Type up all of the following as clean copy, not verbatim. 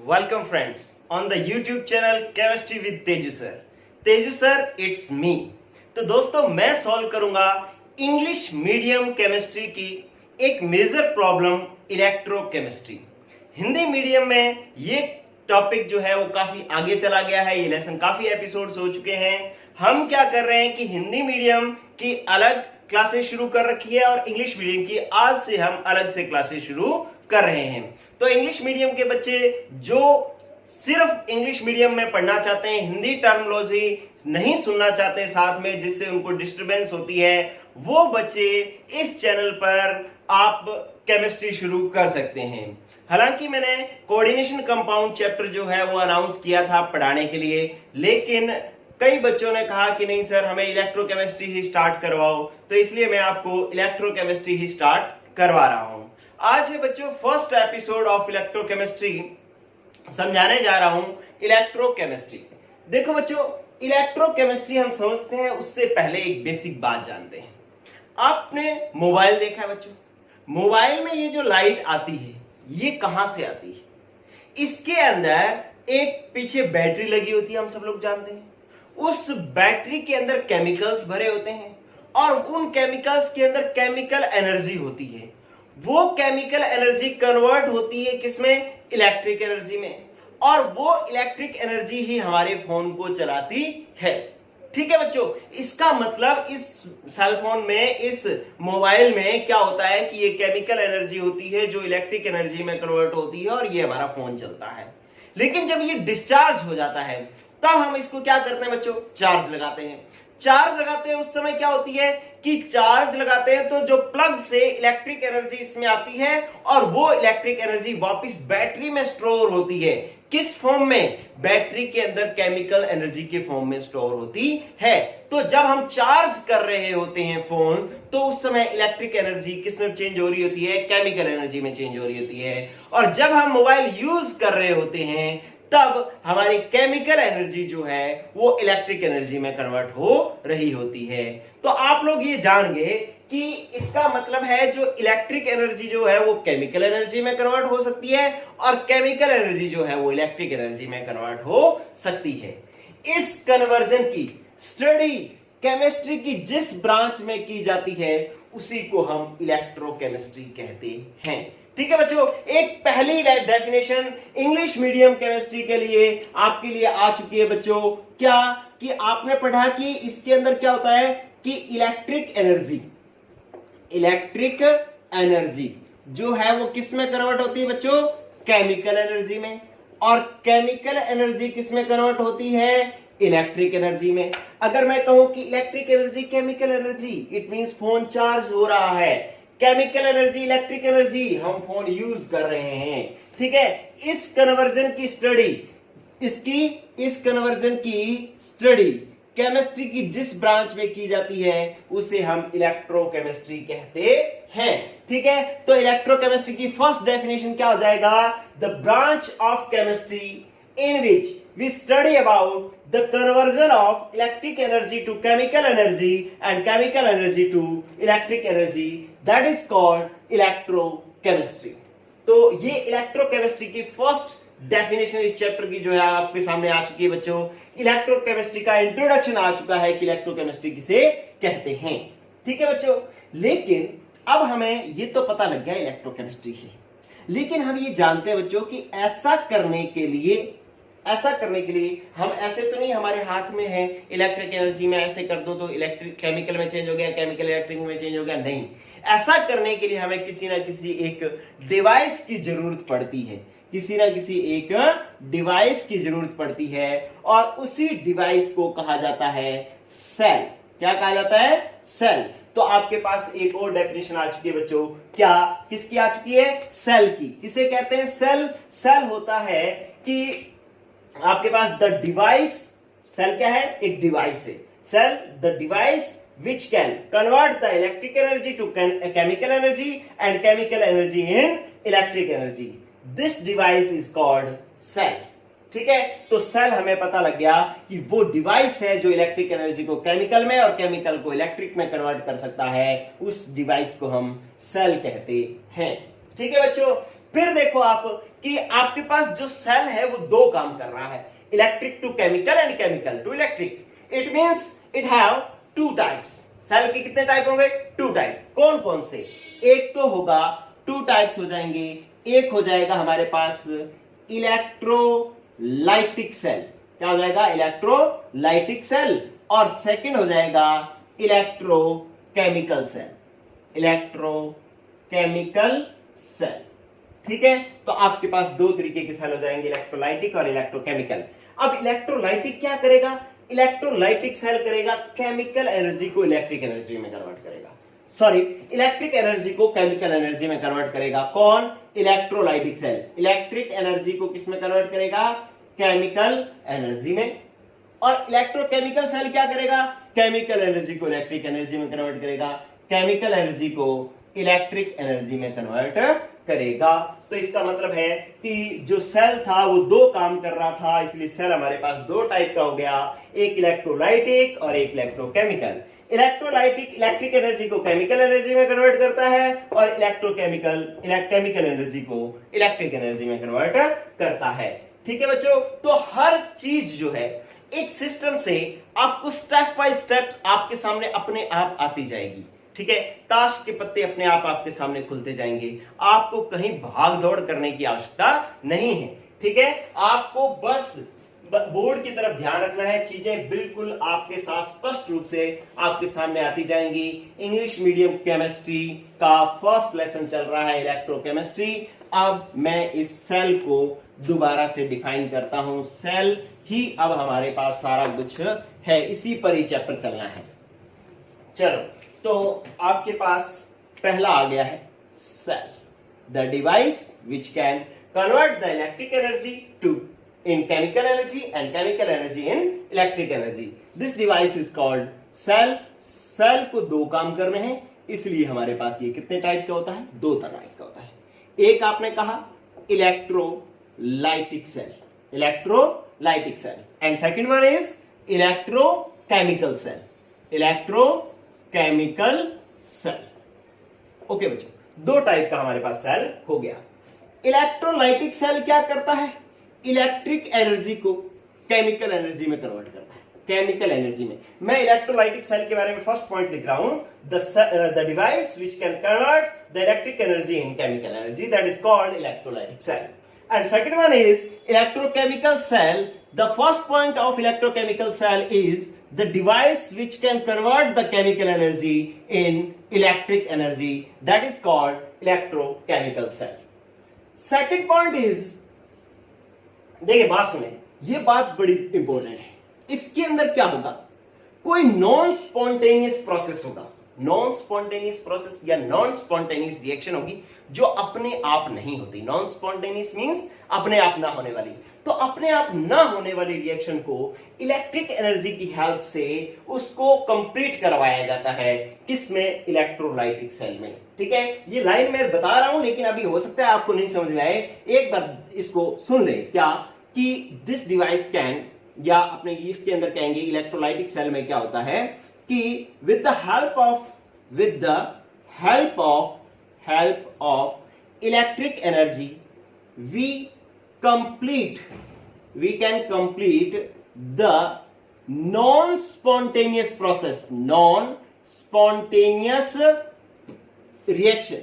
Welcome friends on the YouTube channel Chemistry with Teju sir. Teju sir, it's me. तो दोस्तों मैं solve करूंगा English medium chemistry की एक major problem electrochemistry. Hindi medium में ये टॉपिक जो है वो काफी आगे चला गया है, ये लेसन काफी एपिसोड्स हो चुके हैं। हम क्या कर रहे हैं कि हिंदी मीडियम की अलग क्लासेस शुरू कर रखी है और इंग्लिश मीडियम की आज से हम अलग से क्लासेस शुरू कर रहे हैं। तो इंग्लिश मीडियम के बच्चे जो सिर्फ इंग्लिश मीडियम में पढ़ना चाहते हैं, हिंदी टर्मिनोलॉजी नहीं सुनना चाहते साथ में जिससे उनको डिस्टरबेंस होती है, वो बच्चे इस चैनल पर आप केमिस्ट्री शुरू कर सकते हैं। हालांकि मैंने कोऑर्डिनेशन कंपाउंड चैप्टर जो है वो अनाउंस किया था पढ़ाने के लिए, लेकिन कई बच्चों ने कहा कि नहीं सर हमें इलेक्ट्रोकेमिस्ट्री ही स्टार्ट करवाओ, तो इसलिए मैं आपको इलेक्ट्रोकेमिस्ट्री ही स्टार्ट करवा रहा हूं। आज है बच्चों फर्स्ट एपिसोड ऑफ इलेक्ट्रोकेमिस्ट्री, समझाने जा रहा हूं इलेक्ट्रोकेमिस्ट्री। देखो बच्चों, इलेक्ट्रोकेमिस्ट्री हम समझते हैं उससे पहले एक बेसिक बात जानते हैं। आपने मोबाइल देखा है बच्चों, मोबाइल में ये जो लाइट आती है ये कहां से आती है? इसके अंदर एक पीछे बैटरी लगी होती है, हम सब लोग जानते हैं। उस बैटरी के अंदर केमिकल्स भरे होते हैं और उन केमिकल्स के अंदर केमिकल एनर्जी होती है। वो केमिकल एनर्जी कन्वर्ट होती है किसमें? इलेक्ट्रिक एनर्जी में, और वो इलेक्ट्रिक एनर्जी ही हमारे फोन को चलाती है। ठीक है बच्चों, इसका मतलब इस सेलफोन में, इस मोबाइल में क्या होता है कि ये केमिकल एनर्जी होती है जो इलेक्ट्रिक एनर्जी में कन्वर्ट होती है और ये हमारा फोन चलता है। लेकिन जब ये डिस्चार्ज हो जाता है तब हम इसको क्या करते हैं बच्चों? चार्ज लगाते हैं। चार्ज लगाते हैं उस समय क्या होती है कि चार्ज लगाते हैं तो जो प्लग से इलेक्ट्रिक एनर्जी इसमें आती है और वो इलेक्ट्रिक एनर्जी वापस बैटरी में स्टोर होती है। किस फॉर्म में? बैटरी के अंदर केमिकल एनर्जी के फॉर्म में स्टोर होती है। तो जब हम चार्ज कर रहे होते हैं फोन तो उस समय इलेक्ट्रिक एनर्जी किस में चेंज हो रही होती है? केमिकल एनर्जी में चेंज हो रही होती है। और जब हम मोबाइल यूज कर रहे होते हैं तब हमारी केमिकल एनर्जी जो है वो इलेक्ट्रिक एनर्जी में कन्वर्ट हो रही होती है। तो आप लोग ये जान गए कि इसका मतलब है जो इलेक्ट्रिक एनर्जी जो है वो केमिकल एनर्जी में कन्वर्ट हो सकती है और केमिकल एनर्जी जो है वो इलेक्ट्रिक एनर्जी में कन्वर्ट हो सकती है। इस कन्वर्जन की स्टडी केमिस्ट्री की जिस ब्रांच में की जाती है उसी को हम इलेक्ट्रोकेमिस्ट्री कहते हैं। ठीक है बच्चों, एक पहली डेफिनेशन इंग्लिश मीडियम केमिस्ट्री के लिए आपके लिए आ चुकी है बच्चों। क्या कि आपने पढ़ा कि इसके अंदर क्या होता है कि इलेक्ट्रिक एनर्जी जो है वो किस में कन्वर्ट होती है बच्चों? केमिकल एनर्जी में। और केमिकल एनर्जी किस में कन्वर्ट होती है? इलेक्ट्रिक एनर्जी में। अगर मैं कहूं कि electric energy chemical energy, it means phone charge हो रहा है। केमिकल एनर्जी इलेक्ट्रिक एनर्जी, हम फोन यूज कर रहे हैं। ठीक है, इस कन्वर्जन की स्टडी केमिस्ट्री की जिस ब्रांच में की जाती है उसे हम इलेक्ट्रोकेमिस्ट्री कहते हैं। ठीक है, तो इलेक्ट्रोकेमिस्ट्री की फर्स्ट डेफिनेशन क्या हो जाएगा? The branch of chemistry in which we study about the conversion of electric energy to chemical energy and chemical energy to electric energy, that is called electrochemistry। तो ये इलेक्ट्रोकेमिस्ट्री की first definition इस chapter की जो है आपके सामने आ चुकी है बच्चों। इलेक्ट्रोकेमिस्ट्री का इंट्रोडक्शन आ चुका है कि इलेक्ट्रोकेमिस्ट्री किसे कहते हैं। ठीक है बच्चों, लेकिन अब हमें ये तो पता लग गया इलेक्ट्रोकेमिस्ट्री है, लेकिन हम ये जानते हैं बच्चों कि ऐसा करने के लिए हम ऐसे तो नहीं हमारे हाथ में है इलेक्ट्रिक एनर्जी में ऐसे कर दो तो इलेक्ट्रिक केमिकल में चेंज हो गया, केमिकल इलेक्ट्रिक में चेंज हो गया। नहीं, ऐसा करने के लिए हमें किसी ना किसी एक डिवाइस की जरूरत पड़ती है, और उसी डिवाइस को कहा जाता है सेल। क्या कहा जाता है? सेल। तो आपके पास एक और डेफिनेशन आ चुकी है बच्चों। क्या किसकी आ चुकी है? सेल की। किसे कहते हैं? सेल होता है कि आपके पास द डिवाइस, सेल क्या है? एक डिवाइस है। Cell the device which can convert the electric energy to chemical energy and chemical energy in electric energy. This device is called cell. ठीक है, तो सेल हमें पता लग गया कि वो डिवाइस है जो इलेक्ट्रिक एनर्जी को केमिकल में और केमिकल को इलेक्ट्रिक में कन्वर्ट कर सकता है। उस डिवाइस को हम सेल कहते हैं। ठीक है बच्चों, फिर देखो आप कि आपके पास जो सेल है वो दो काम कर रहा है, electric to chemical and chemical to electric. It means it have two types. Cell के कितने टाइप होंगे? Two type. कौन कौन से? एक तो होगा, टू टाइप्स हो जाएंगे, एक हो जाएगा हमारे पास इलेक्ट्रोलाइटिक सेल। क्या हो जाएगा? Electrolytic cell. और सेकंड हो जाएगा इलेक्ट्रोकेमिकल सेल, इलेक्ट्रोकेमिकल सेल। ठीक है, तो आपके पास दो तरीके के सेल हो जाएंगे, इलेक्ट्रोलाइटिक और इलेक्ट्रोकेमिकल। अब इलेक्ट्रोलाइटिक क्या करेगा? इलेक्ट्रोलाइटिक सेल करेगा केमिकल एनर्जी को इलेक्ट्रिक एनर्जी में कन्वर्ट करेगा, सॉरी इलेक्ट्रिक एनर्जी को केमिकल एनर्जी में कन्वर्ट करेगा। कौन? Electrolytic cell. इलेक्ट्रिक एनर्जी को किस में कन्वर्ट करेगा? केमिकल एनर्जी में। और इलेक्ट्रोकेमिकल सेल क्या करेगा? केमिकल एनर्जी को इलेक्ट्रिक एनर्जी में कन्वर्ट करेगा, केमिकल एनर्जी को इलेक्ट्रिक एनर्जी में कन्वर्ट करेगा। तो इसका मतलब है कि जो सेल था वो दो काम कर रहा था, इसलिए सेल हमारे पास दो टाइप का हो गया, एक इलेक्ट्रोलाइटिक और एक इलेक्ट्रोकेमिकल। इलेक्ट्रोलाइटिक इलेक्ट्रिक एनर्जी को केमिकल एनर्जी में कन्वर्ट करता है और इलेक्ट्रोकेमिकल केमिकल एनर्जी को इलेक्ट्रिक एनर्जी में कन्वर्ट करता है। ठीक है बच्चों, तो हर चीज जो है एक सिस्टम से आपको स्टेप बाय स्टेप आपके सामने अपने आप आती जाएगी। ठीक है, ताश के पत्ते अपने आप आपके सामने खुलते जाएंगे, आपको कहीं भाग दौड़ करने की आवश्यकता नहीं है। ठीक है, आपको बस बोर्ड की तरफ ध्यान रखना है, चीजें बिल्कुल आपके साथ स्पष्ट रूप से आपके सामने आती जाएंगी। इंग्लिश मीडियम केमिस्ट्री का फर्स्ट लेसन चल रहा है, इलेक्ट्रोकेमिस्ट्री। अब मैं इस सेल को दोबारा से डिफाइन करता हूं। सेल ही अब हमारे पास सारा कुछ है, इसी पर ही चैप्टर चलना है। चलो, तो आपके पास पहला आ गया है cell, the device which can convert the electric energy to in chemical energy and chemical energy in electric energy. This device is called cell. Cell को दो काम करने हैं, इसलिए हमारे पास ये कितने टाइप का होता है? दो टाइप का होता है। एक आपने कहा electrolytic cell, electrolytic cell, and second one is electrochemical cell, electrochemical cell. Okay बच्चों, दो टाइप का हमारे पास सेल हो गया। इलेक्ट्रोलाइटिक सेल क्या करता है? इलेक्ट्रिक एनर्जी को केमिकल एनर्जी में कन्वर्ट करता है, केमिकल एनर्जी में। मैं इलेक्ट्रोलाइटिक सेल के बारे में फर्स्ट पॉइंट लिख रहा हूं, the device which can convert the electric energy in chemical energy, that is called electrolytic cell. And second one is electrochemical cell. The first point of electrochemical cell is the device which can convert the chemical energy in electric energy, that is called electrochemical cell. Second point is, देखिए बात सुने, ये बात बड़ी important है। इसके अंदर क्या होगा? कोई नॉन स्पॉन्टेनियस प्रोसेस होगा, नॉन स्पॉन्टेनियस प्रोसेस या नॉन स्पॉन्टेनियस रिएक्शन होगी जो अपने आप नहीं होती। नॉन स्पॉन्टेनियस मींस अपने आप ना होने वाली। तो अपने आप ना होने वाली रिएक्शन को इलेक्ट्रिक एनर्जी की हेल्प से उसको कंप्लीट करवाया जाता है, किसमें? इलेक्ट्रोलाइटिक सेल में। ठीक है, ये लाइन मैं बता रहा हूं, लेकिन अभी हो सकता है आपको नहीं समझ में आए। एक बार इसको सुन ले, क्या कि दिस डिवाइस कैन, या अपने इसके अंदर कहेंगे इलेक्ट्रोलाइटिक सेल में क्या होता है कि with the help of electric energy we can complete the non-spontaneous process, non-spontaneous reaction।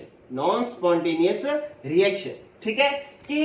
ठीक है, कि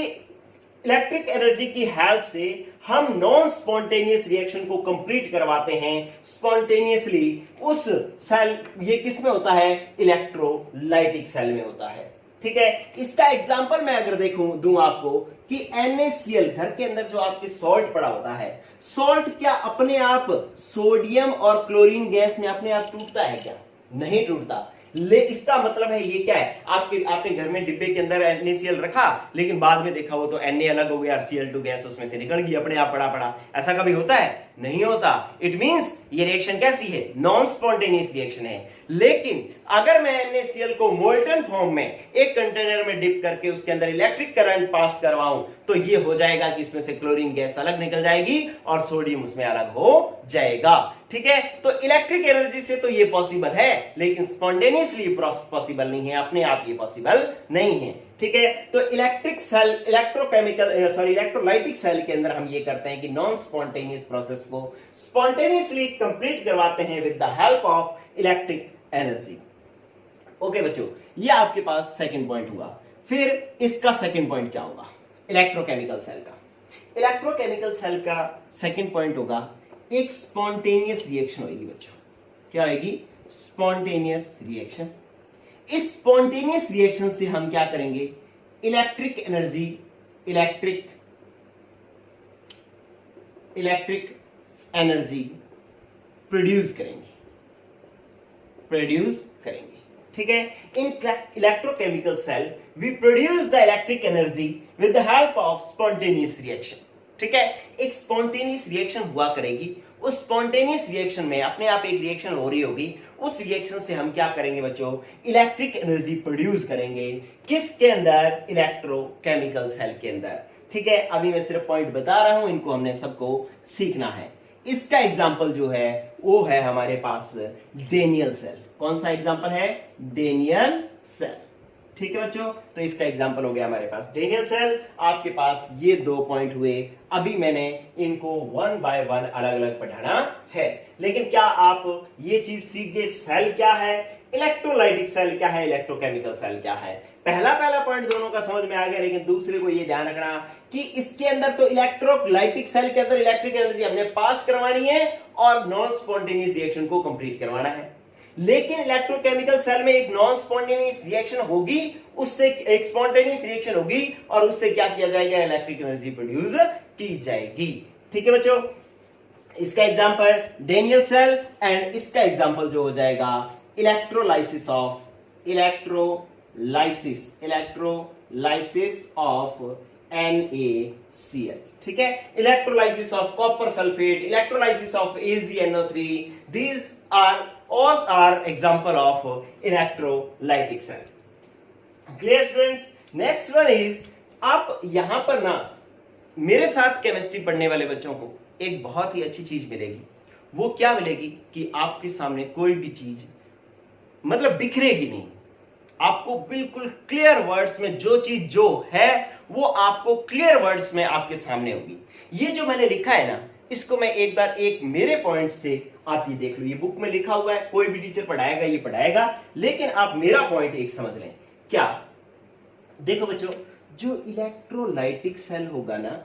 इलेक्ट्रिक एनर्जी की हेल्प से हम नॉन स्पॉन्टेनियस रिएक्शन को कंप्लीट करवाते हैं स्पॉन्टेनियसली। उस सेल, ये किस में होता है? इलेक्ट्रोलाइटिक सेल में होता है। ठीक है, इसका एग्जांपल मैं अगर दूं आपको कि NaCl, घर के अंदर जो आपके सॉल्ट पड़ा होता है, सॉल्ट क्या अपने आप सोडियम और क्लोरीन गैस में अपने आप टूटता है क्या? नहीं टूटता। इसका मतलब है ये क्या है? आपने घर में डिब्बे के अंदर NaCl रखा, लेकिन बाद में देखा वो तो Na अलग हो गया, Cl2 गैस उसमें से निकल गई अपने आप पड़ा। ऐसा कभी होता है? नहीं होता। इट मींस ये रिएक्शन कैसी है? नॉन स्पॉन्टेनियस रिएक्शन है। लेकिन अगर मैं NaCl को मोल्टन फॉर्म में एक कंटेनर में डिप करके उसके अंदर इलेक्ट्रिक करंट पास करवाऊं, तो ये हो जाएगा कि इसमें से क्लोरीन गैस अलग निकल जाएगी और सोडियम उसमें अलग हो जाएगा। ठीक है, तो इलेक्ट्रिक एनर्जी से तो ये पॉसिबल है, लेकिन स्पॉन्टेनियसली पॉसिबल नहीं है, अपने आप ये पॉसिबल नहीं है। ठीक है। तो इलेक्ट्रिक सेल, इलेक्ट्रोलाइटिक सेल के अंदर हम ये करते हैं कि नॉन स्पॉन्टेनियस प्रोसेस को स्पॉन्टेनियसली कंप्लीट करवाते हैं with the help of electric energy. Okay बच्चों, ये आपके पास सेकंड पॉइंट हुआ। फिर इसका सेकंड पॉइंट क्या होगा इलेक्ट्रोकेमिकल सेल का? इलेक्ट्रोकेमिकल सेल का सेकंड पॉइंट होगा एक स्पॉन्टेनियस रिएक्शन होगी बच्चों। क्या होगी? Spontaneous reaction. इस स्पॉन्टेनियस रिएक्शन से हम क्या करेंगे? इलेक्ट्रिक एनर्जी प्रोड्यूस करेंगे। ठीक है। In electrochemical cell we produce the electric energy with the help of spontaneous reaction. ठीक है। एक स्पॉन्टेनियस रिएक्शन हुआ करेगी, उस स्पॉन्टेनियस रिएक्शन में अपने आप एक रिएक्शन हो रही होगी, उस रिएक्शन से हम क्या करेंगे बच्चों? इलेक्ट्रिक एनर्जी प्रोड्यूस करेंगे। किसके अंदर? इलेक्ट्रोकेमिकल सेल के अंदर। ठीक है। अभी मैं सिर्फ पॉइंट बता रहा हूं, इनको हमने सबको सीखना है। इसका एग्जाम्पल जो है वो है हमारे पास डेनियल सेल। कौन सा एग्जाम्पल है? Daniel cell. ठीक है बच्चों, तो इसका एग्जाम्पल हो गया हमारे पास डेनियल सेल। आपके पास ये 2 पॉइंट हुए। अभी मैंने इनको 1 बाय 1 अलग अलग पढ़ाना है, लेकिन क्या आप ये चीज सीख गए? सेल क्या है, इलेक्ट्रोलाइटिक सेल क्या है, इलेक्ट्रोकेमिकल सेल क्या है? पहला पॉइंट दोनों का समझ में आ गया, लेकिन दूसरे को ये ध्यान रखना कि इसके अंदर तो इलेक्ट्रोलाइटिक सेल के अंदर इलेक्ट्रिक एनर्जी हमने पास करवानी है और नॉन स्पॉन्टेनियस रिएक्शन को कंप्लीट करवाना है। लेकिन इलेक्ट्रोकेमिकल सेल में एक नॉन स्पॉन्टेनियस रिएक्शन होगी, उससे एक स्पॉन्टेनियस रिएक्शन होगी और उससे क्या किया जाएगा? इलेक्ट्रिक एनर्जी प्रोड्यूस की जाएगी। ठीक है बच्चों, इसका एग्जांपल डेनियल सेल एंड इसका एग्जांपल जो हो जाएगा इलेक्ट्रोलाइसिस ऑफ NaCl। ठीक है। Electrolysis of copper sulphate, electrolysis of AgNO3, these all are example of electrolytic cell. Clear students? Next one is, आप यहां पर ना मेरे साथ केमिस्ट्री पढ़ने वाले बच्चों को एक बहुत ही अच्छी चीज मिलेगी। वो क्या मिलेगी कि आपके सामने कोई भी चीज मतलब बिखरेगी नहीं, आपको बिल्कुल क्लियर वर्ड्स में जो चीज जो है वो आपको क्लियर वर्ड्स में आपके सामने होगी। ये जो मैंने लिखा है ना, इसको मैं एक बार एक मेरे पॉइंट से आप ये देख लो। ये बुक में लिखा हुआ है, कोई भी टीचर पढ़ाएगा ये पढ़ाएगा, लेकिन आप मेरा पॉइंट एक समझ लें। क्या? देखो बच्चों, जो इलेक्ट्रोलाइटिक सेल होगा ना,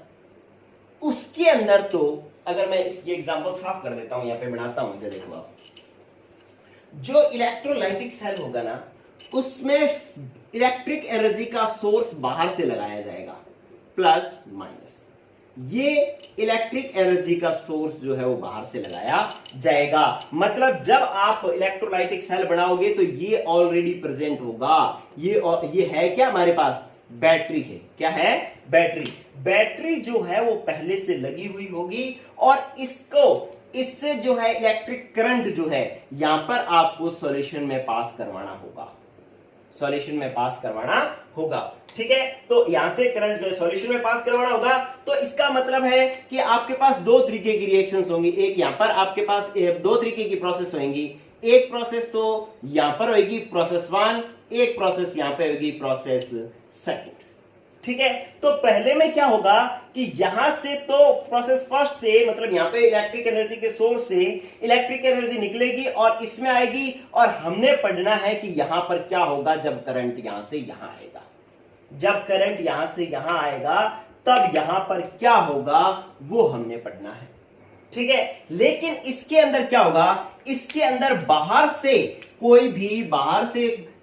उसके अंदर तो अगर मैं इसकी एग्जांपल साफ कर देता हूं, यहां पे बनाता हूं, इधर देखो आप। जो इलेक्ट्रोलाइटिक सेल होगा ना, उसमें इलेक्ट्रिक एनर्जी का सोर्स बाहर से लगाया जाएगा, प्लस माइनस। ये इलेक्ट्रिक एनर्जी का सोर्स जो है वो बाहर से लगाया जाएगा। मतलब जब आप इलेक्ट्रोलाइटिक सेल बनाओगे तो ये ऑलरेडी प्रेजेंट होगा। ये है क्या हमारे पास? बैटरी है। क्या है? बैटरी जो है वो पहले से लगी हुई होगी और इससे जो है इलेक्ट्रिक करंट जो है यहां पर आपको सॉल्यूशन में पास करवाना होगा। ठीक है। तो यहां से करंट जो है सॉल्यूशन में पास करवाना होगा। तो इसका मतलब है कि आपके पास 2 तरीके की रिएक्शंस होंगी। एक यहां पर आपके पास 2 तरीके की प्रोसेस होंगी। एक प्रोसेस तो यहां पर होगी प्रोसेस 1, एक प्रोसेस यहां पे होगी प्रोसेस 2। ठीक है। तो पहले में क्या होगा कि यहां से तो प्रोसेस फर्स्ट से मतलब यहां पे इलेक्ट्रिक एनर्जी के सोर्स से इलेक्ट्रिक एनर्जी निकलेगी और इसमें आएगी, और हमने पढ़ना है कि यहां पर क्या होगा जब करंट यहां से यहां आएगा। जब करंट यहां से यहां आएगा तब यहां पर क्या होगा वो हमने पढ़ना है। ठीक है। लेकिन इसके अंदर क्या होगा? इसके अंदर बाहर से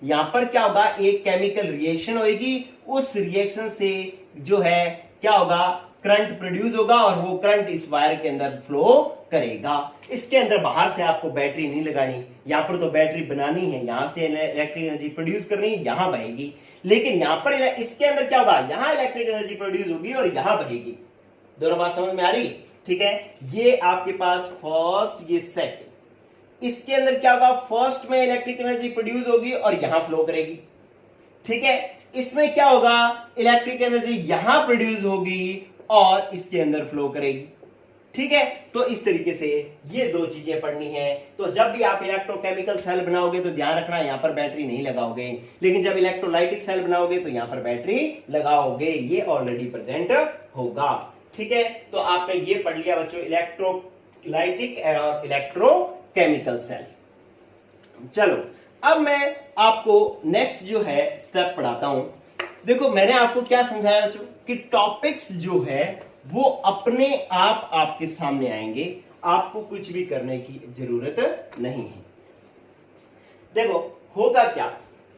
यहां पर क्या होगा? एक केमिकल रिएक्शन होगी। उस रिएक्शन से जो है क्या होगा? करंट प्रोड्यूस होगा और वो करंट इस वायर के अंदर फ्लो करेगा। इसके अंदर बाहर से आपको बैटरी नहीं लगानी, यहां पर तो बैटरी बनानी है, यहां से इलेक्ट्रिक एनर्जी प्रोड्यूस करनी है, यहां बहेगी। लेकिन यहां पर इसके अंदर क्या होगा? यहां इलेक्ट्रिक एनर्जी प्रोड्यूस होगी और यहां बहेगी। दोनों बात समझ में आ रही? ठीक है। ये आपके पास फर्स्ट, ये सेकंड। इसके अंदर क्या होगा? फर्स्ट में इलेक्ट्रिक एनर्जी प्रोड्यूस होगी और यहां फ्लो करेगी। ठीक है। इसमें क्या होगा? इलेक्ट्रिक एनर्जी यहां प्रोड्यूस होगी और इसके अंदर फ्लो करेगी। ठीक है, तो इस तरीके से ये दो चीजें पढ़नी है। तो जब भी आप इलेक्ट्रोकेमिकल सेल बनाओगे तो ध्यान रखना यहां पर बैटरी नहीं लगाओगे, लेकिन जब इलेक्ट्रोलाइटिक सेल बनाओगे तो यहां पर बैटरी लगाओगे, ये ऑलरेडी प्रेजेंट होगा। ठीक है, तो आपने ये पढ़ लिया बच्चों इलेक्ट्रोलाइटिक और इलेक्ट्रोकेमिकल सेल। चलो अब मैं आपको नेक्स्ट जो है स्टेप पढ़ाता हूं। देखो मैंने आपको क्या समझाया बच्चों कि टॉपिक्स जो है वो अपने आप आपके सामने आएंगे, आपको कुछ भी करने की जरूरत नहीं है। देखो होगा क्या,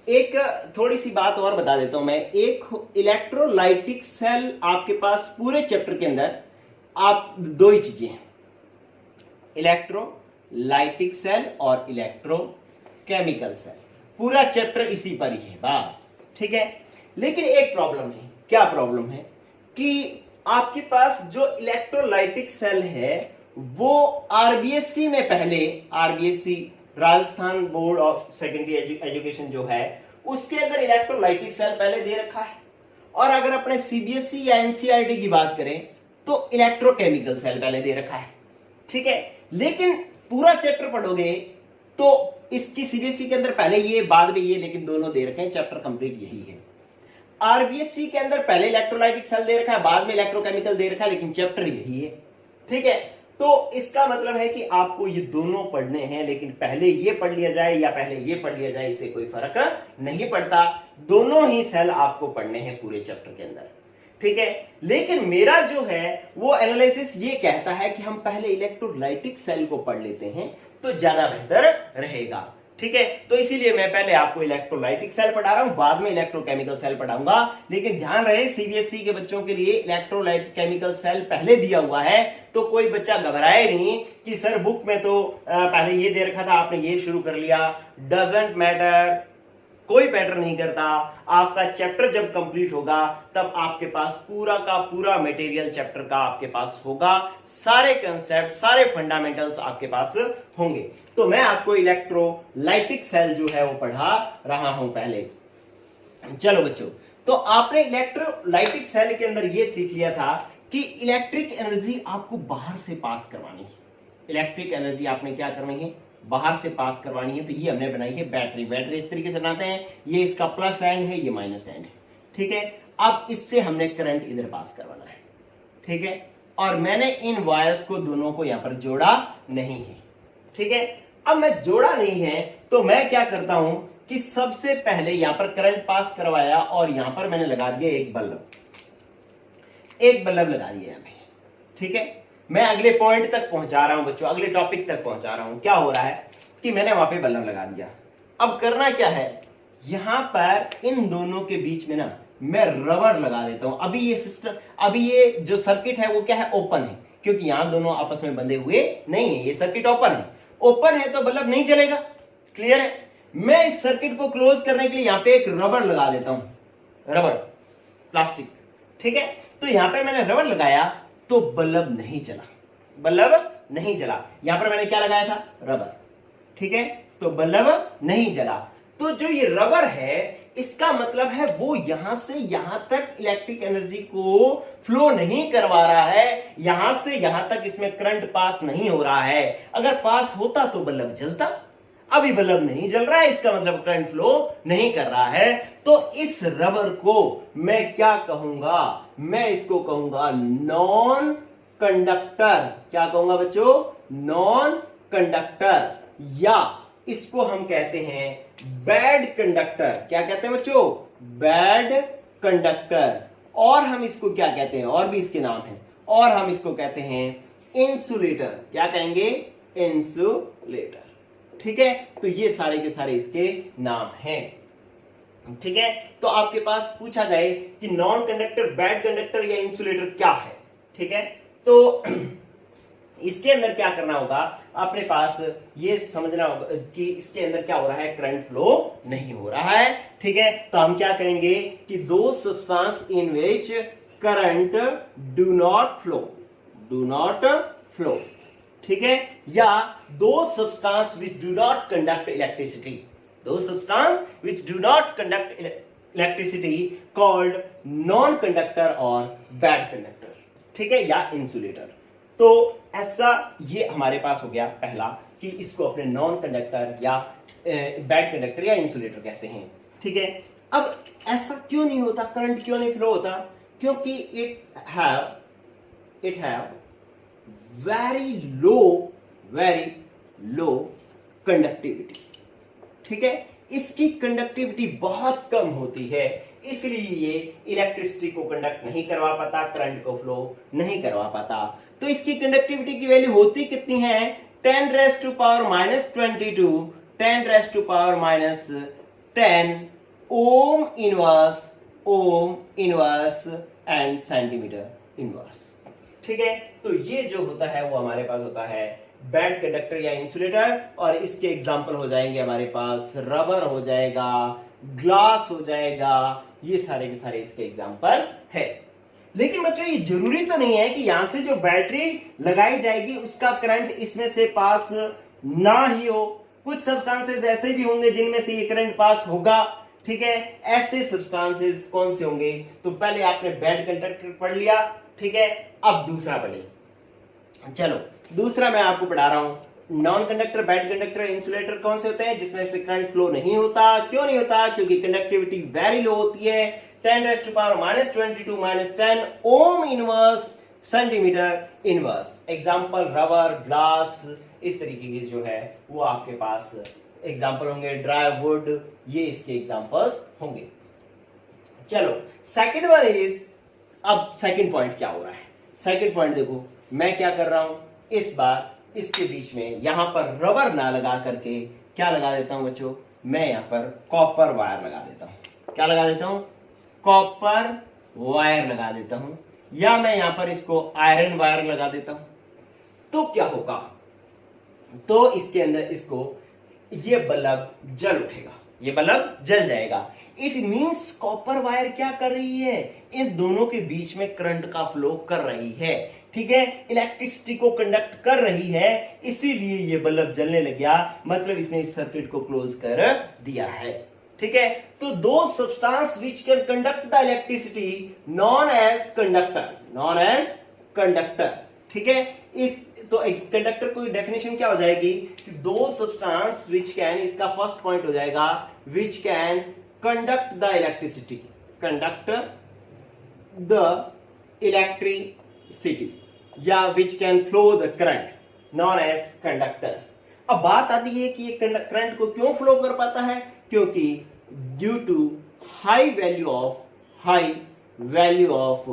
एक थोड़ी सी बात और बता देता हूं मैं। एक इलेक्ट्रोलाइटिक सेल आपके पास पूरे चैप्टर के अंदर आप दो ही चीजें हैं, इलेक्ट्रोलाइटिक सेल और इलेक्ट्रोकेमिकल सेल। पूरा चैप्टर इसी पर ही है बस। ठीक है, लेकिन एक प्रॉब्लम है। क्या प्रॉब्लम है कि आपके पास जो इलेक्ट्रोलाइटिक सेल है वो आरबीएससी में पहले, RBSC Rajasthan board of secondary education जो है उसके अंदर इलेक्ट्रोलाइटिक सेल पहले दे रखा है, और अगर अपने सीबीएसई या एनसीईआरटी की बात करें तो इलेक्ट्रोकेमिकल सेल पहले दे रखा है। ठीक है, लेकिन पूरा चैप्टर पढ़ोगे तो इसकी सीबीएसई के अंदर पहले ये बाद में ये, लेकिन दोनों दे रखे हैं, चैप्टर कंप्लीट यही है। आरबीएससी के अंदर पहले इलेक्ट्रोलाइटिक सेल दे रखा है, बाद में इलेक्ट्रोकेमिकल दे रखा है, लेकिन चैप्टर यही है। ठीक है, तो इसका मतलब है कि आपको ये दोनों पढ़ने हैं, लेकिन पहले ये पढ़ लिया जाए या पहले ये पढ़ लिया जाए इससे कोई फर्क नहीं पड़ता, दोनों ही सेल आपको पढ़ने हैं पूरे चैप्टर के अंदर। ठीक है, लेकिन मेरा जो है वो एनालिसिस ये कहता है कि हम पहले इलेक्ट्रोलाइटिक सेल को पढ़ लेते हैं तो ज्यादा बेहतर रहेगा। ठीक है, तो इसीलिए मैं पहले आपको इलेक्ट्रोलाइटिक सेल पढ़ा रहा हूं, बाद में इलेक्ट्रोकेमिकल सेल पढ़ाऊंगा। लेकिन ध्यान रहे सीबीएसई के बच्चों के लिए इलेक्ट्रोलाइटिक केमिकल सेल पहले दिया हुआ है, तो कोई बच्चा घबराए नहीं कि सर बुक में तो पहले ये दे रखा था, आपने ये शुरू कर लिया। डजंट मैटर, कोई मैटर नहीं करता। आपका चैप्टर जब कंप्लीट होगा तब आपके पास पूरा का पूरा मटेरियल चैप्टर का आपके पास होगा, सारे कंसेप्ट, सारे फंडामेंटल्स आपके पास होंगे। तो मैं आपको इलेक्ट्रोलाइटिक सेल जो है वो पढ़ा रहा हूं पहले। चलो बच्चों, तो आपने इलेक्ट्रोलाइटिक सेल के अंदर ये सीख लिया था कि इलेक्ट्रिक एनर्जी आपको बाहर से पास करवानी है। इलेक्ट्रिक एनर्जी आपने क्या करनी है, बाहर से पास करवानी है। तो ये हमने बनाई है बैटरी। बैटरी इस तरीके से बनाते हैं, ये इसका प्लस एंड है, ये माइनस एंड है। ठीक है, अब इससे हमने करंट इधर पास करवाना है। ठीक है, और मैंने इन वायर्स को दोनों को यहां पर जोड़ा नहीं है। ठीक है, अब मैं जोड़ा नहीं है तो मैं क्या करता हूं कि सबसे पहले यहां पर करंट पास करवाया और यहां पर मैंने लगा दिया एक बल्ब, एक बल्ब लगा दिया यहां पे। ठीक है, मैं अगले पॉइंट तक पहुंचा रहा हूं बच्चों, अगले टॉपिक तक पहुंचा रहा हूं। क्या हो रहा है कि मैंने वहां पे बल्ब लगा दिया। अब करना क्या है, यहां पर इन दोनों के बीच में ना मैं रबर लगा देता हूं। अभी ये सिस्टम, अभी ये जो सर्किट है वो क्या है, ओपन है, क्योंकि यहां दोनों आपस में बंधे हुए नहीं है, ये सर्किट ओपन है। ओपन है तो बल्ब नहीं जलेगा, क्लियर है। मैं इस सर्किट को क्लोज करने के लिए यहां पे एक रबर लगा देता हूं, रबर प्लास्टिक। ठीक है, तो यहां पे मैंने रबर लगाया तो बल्ब नहीं जला, बल्ब नहीं जला। यहां पर मैंने क्या लगाया था, रबर। ठीक है, तो बल्ब नहीं जला। तो जो ये रबर है इसका मतलब है वो यहां से यहां तक इलेक्ट्रिक एनर्जी को फ्लो नहीं करवा रहा है, यहां से यहां तक इसमें करंट पास नहीं हो रहा है। अगर पास होता तो बल्ब जलता, अभी बल्ब नहीं जल रहा है, इसका मतलब करंट फ्लो नहीं कर रहा है। तो इस रबर को मैं क्या कहूंगा, मैं इसको कहूंगा नॉन कंडक्टर। क्या कहूंगा बच्चों, नॉन कंडक्टर, या इसको हम कहते हैं बैड कंडक्टर। क्या कहते हैं बच्चों, बैड कंडक्टर। और हम इसको क्या कहते हैं, और भी इसके नाम हैं, और हम इसको कहते हैं इंसुलेटर। क्या कहेंगे, इंसुलेटर। ठीक है, तो ये सारे के सारे इसके नाम हैं। ठीक है, तो आपके पास पूछा जाए कि नॉन कंडक्टर, बैड कंडक्टर या इंसुलेटर क्या है। ठीक है, तो इसके अंदर क्या करना होगा, अपने पास ये समझना होगा कि इसके अंदर क्या हो रहा है, करंट फ्लो नहीं हो रहा है। ठीक है, तो हम क्या कहेंगे कि दो substance in which current do not flow, do not flow. ठीक है, या दो substance which do not conduct electricity, दो substance which do not conduct electricity called non conductor और बैड कंडक्टर। ठीक है, या इंसुलेटर। तो ऐसा ये हमारे पास हो गया पहला कि इसको अपने नॉन कंडक्टर या बैड कंडक्टर या इंसुलेटर कहते हैं। ठीक है, अब ऐसा क्यों नहीं होता, करंट क्यों नहीं फ्लो होता? क्योंकि it have very low conductivity. ठीक है, इसकी कंडक्टिविटी बहुत कम होती है, इसलिए ये इलेक्ट्रिसिटी को कंडक्ट नहीं करवा पाता, करंट को फ्लो नहीं करवा पाता। तो इसकी कंडक्टिविटी की वैल्यू होती कितनी है? 10 raised to power minus 22, 10 raised to power minus 10 ohm inverse and centimetre inverse. ठीक है, तो ये जो होता है वो हमारे पास होता है बैड कंडक्टर या इंसुलेटर, और इसके एग्जाम्पल हो जाएंगे हमारे पास रबर हो जाएगा, ग्लास हो जाएगा, ये सारे के सारे इसके एग्जाम्पल है। लेकिन बच्चों ये जरूरी तो नहीं है कि यहां से जो बैटरी लगाई जाएगी उसका करंट इसमें से पास ना ही हो। कुछ सब्सटेंसेस ऐसे भी होंगे जिनमें से ये करंट पास होगा। ठीक है, ऐसे सब्सटेंसेस कौन से होंगे? तो पहले आपने बैड कंडक्टर पढ़ लिया। ठीक है, अब दूसरा पढ़े। चलो दूसरा मैं आपको पढ़ा रहा हूं। Non conductor, bad conductor, insulator कौन से होते हैं? जिसमें से करंट फ्लो नहीं होता। क्यों नहीं होता? क्योंकि कंडक्टिविटी वेरी लो होती है। 10 raised to power minus 22 minus 10 Om inverse centimetre inverse. Example rubber, glass, इस तरीके की जो है वो आपके पास एग्जाम्पल होंगे। ड्राई वुड, ये इसके एग्जाम्पल्स होंगे। चलो सेकंड वन इज, अब सेकंड पॉइंट क्या हो रहा है? सेकंड पॉइंट देखो, मैं क्या कर रहा हूं, इस बार इसके बीच में यहां पर रबर ना लगा करके क्या लगा देता हूं बच्चों? मैं यहां पर कॉपर वायर लगा देता हूं। क्या लगा देता हूं? कॉपर वायर लगा देता हूं, या मैं यहां पर इसको आयरन वायर लगा देता हूं। तो क्या होगा? तो इसके अंदर इसको ये बल्ब जल उठेगा, ये बल्ब जल जाएगा। इट मींस कॉपर वायर क्या कर रही है? इन दोनों के बीच में करंट का फ्लो कर रही है। ठीक है, इलेक्ट्रिसिटी को कंडक्ट कर रही है, इसीलिए ये बल्ब जलने लग गया। मतलब इसने इस सर्किट को क्लोज कर दिया है। ठीक है, तो those substance which can conduct the electricity known as conductor. ठीक है, इस तो कंडक्टर को डेफिनेशन क्या हो जाएगी कि दो सब्सटेंस विच कैन, इसका फर्स्ट पॉइंट हो जाएगा which can conduct the electricity, या which can flow the current known as conductor. अब बात आती है कि ये करंट को क्यों फ्लो कर पाता है? क्योंकि due to high value of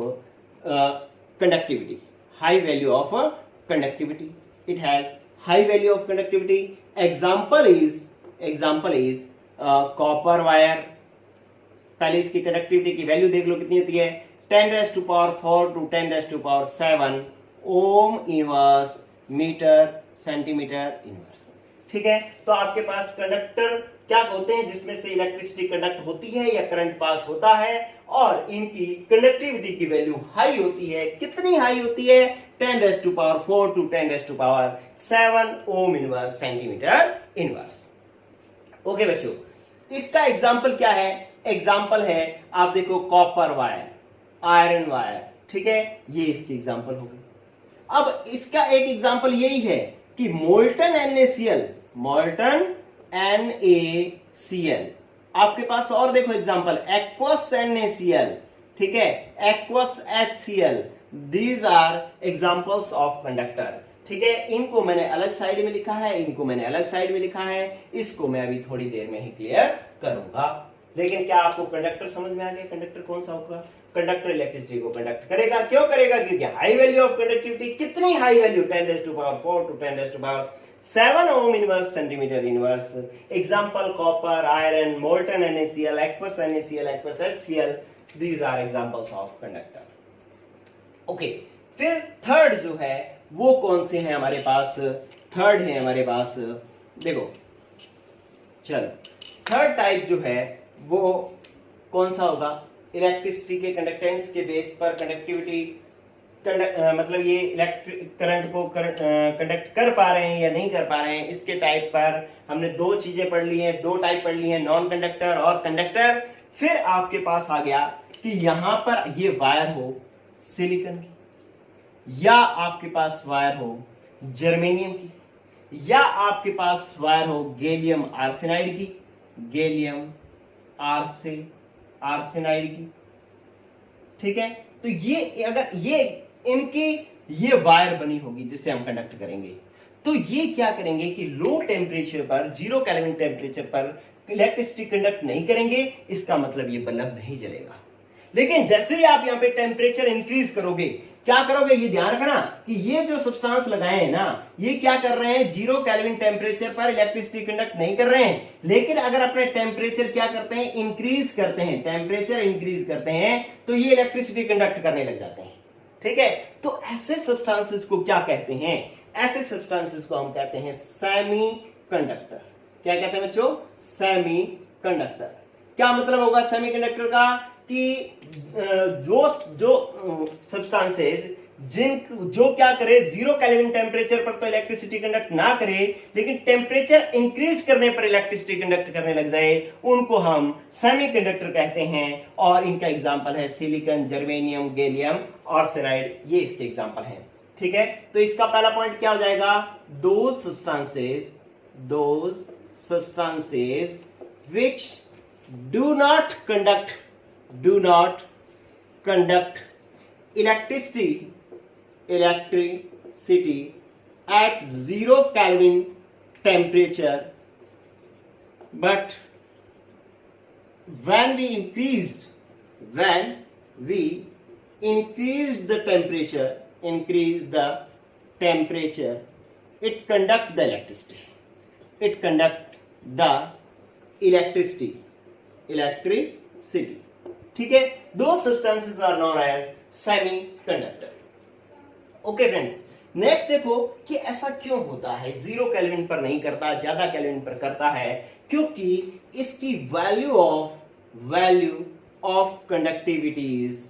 conductivity, high value of conductivity. It has high value of conductivity. Example is copper wire. पहले इसकी कंडक्टिविटी की वैल्यू देख लो कितनी होती है? 10 raised to power 4 to 10 raised to power 7 ohm inverse metre centimetre inverse. ठीक है, तो आपके पास कंडक्टर क्या होते हैं जिसमें से इलेक्ट्रिसिटी कंडक्ट होती है या करंट पास होता है, और इनकी कंडक्टिविटी की वैल्यू हाई होती है। कितनी हाई होती है? 10 raised to power 4 to 10 raised to power 7 ohm inverse centimetre inverse. Okay बच्चों, इसका एग्जाम्पल क्या है? एग्जाम्पल है, आप देखो कॉपर वायर, आयरन वायर। ठीक है, ये इसकी एग्जाम्पल हो गई। अब इसका एक एग्जाम्पल यही है कि मोल्टन NaCl। आपके पास और देखो एग्जांपल, एक्वस NaCl, ठीक है, aqueous HCl। These are examples of conductor. ठीक है, इनको मैंने अलग साइड में लिखा है, इनको मैंने अलग साइड में लिखा है, इसको मैं अभी थोड़ी देर में ही क्लियर करूंगा। लेकिन क्या आपको कंडक्टर समझ में आ गया? कंडक्टर कौन सा होगा? कंडक्टर इलेक्ट्रिसिटी को कंडक्ट करेगा। क्यों करेगा? क्योंकि हाई वैल्यू ऑफ कंडक्टिविटी। कितनी high value? 10 raised to power 4 to 10 raised to power 7 ohm inverse centimetre inverse. Example copper, iron, molten NaCl, aqueous NaCl, aqueous HCl। These are examples of conductor. Okay, फिर third जो है वो कौन से हैं हमारे पास? Third है हमारे पास, देखो चलो, थर्ड टाइप जो है वो कौन सा होगा? इलेक्ट्रिसिटी के कंडक्टेंस के बेस पर कंडक्टिविटी, मतलब ये इलेक्ट्रिक करंट को कंडक्ट कर पा रहे हैं या नहीं कर पा रहे हैं, इसके टाइप पर हमने दो चीजें पढ़ ली हैं, दो टाइप पढ़ ली हैं, नॉन कंडक्टर और कंडक्टर। फिर आपके पास आ गया कि यहां पर ये वायर हो सिलिकॉन की, या आपके पास वायर हो जर्मेनियम की, या आपके पास वायर हो गैलियम आर्सेनाइड की, गैलियम आर्सेनाइड की, ठीक है। तो ये अगर ये इनकी ये वायर बनी होगी जिससे हम कंडक्ट करेंगे, तो ये क्या करेंगे कि लो टेम्परेचर पर, 0 केल्विन टेम्परेचर पर इलेक्ट्रिसिटी कंडक्ट नहीं करेंगे, इसका मतलब ये बल्ब नहीं जलेगा। लेकिन जैसे ही आप यहां पे टेम्परेचर इंक्रीज करोगे, क्या करोगे, ये ध्यान रखना कि ये जो सब्सटेंस लगाए हैं ना, ये क्या कर रहे हैं, 0 केल्विन टेम्परेचर पर इलेक्ट्रिसिटी कंडक्ट नहीं कर रहे हैं। लेकिन अगर अपने टेम्परेचर क्या करते हैं, इंक्रीज करते हैं, टेम्परेचर इंक्रीज करते हैं, तो ये इलेक्ट्रिसिटी कंडक्ट करने लग जाते हैं, ठीक है। तो ऐसे सब्सटेंसेस को क्या कहते हैं, ऐसे सब्सटेंसेस को हम कहते हैं सेमी कंडक्टर। क्या कहते हैं बच्चों, सेमी कंडक्टर। क्या मतलब होगा सेमी कंडक्टर का, कि जो सब्सटेंसेस जो क्या करे, 0 केल्विन टेम्परेचर पर तो इलेक्ट्रिसिटी कंडक्ट ना करे, लेकिन टेम्परेचर इंक्रीज करने पर इलेक्ट्रिसिटी कंडक्ट करने लग जाए, उनको हम सेमीकंडक्टर कहते हैं। और इनका एग्जांपल है सिलिकॉन, जर्मेनियम, गैलियम आर्सेनाइड, ये इसके एग्जांपल हैं, ठीक है। तो इसका पहला पॉइंट क्या हो जाएगा, those substances which do not conduct electricity at 0 Kelvin temperature, but when we increased the temperature, it conduct the electricity, ठीक है। Those substances are known as semiconductor. Okay friends, next देखो कि ऐसा क्यों होता है, 0 केल्विन पर नहीं करता, ज्यादा केल्विन पर करता है, क्योंकि इसकी value of conductivities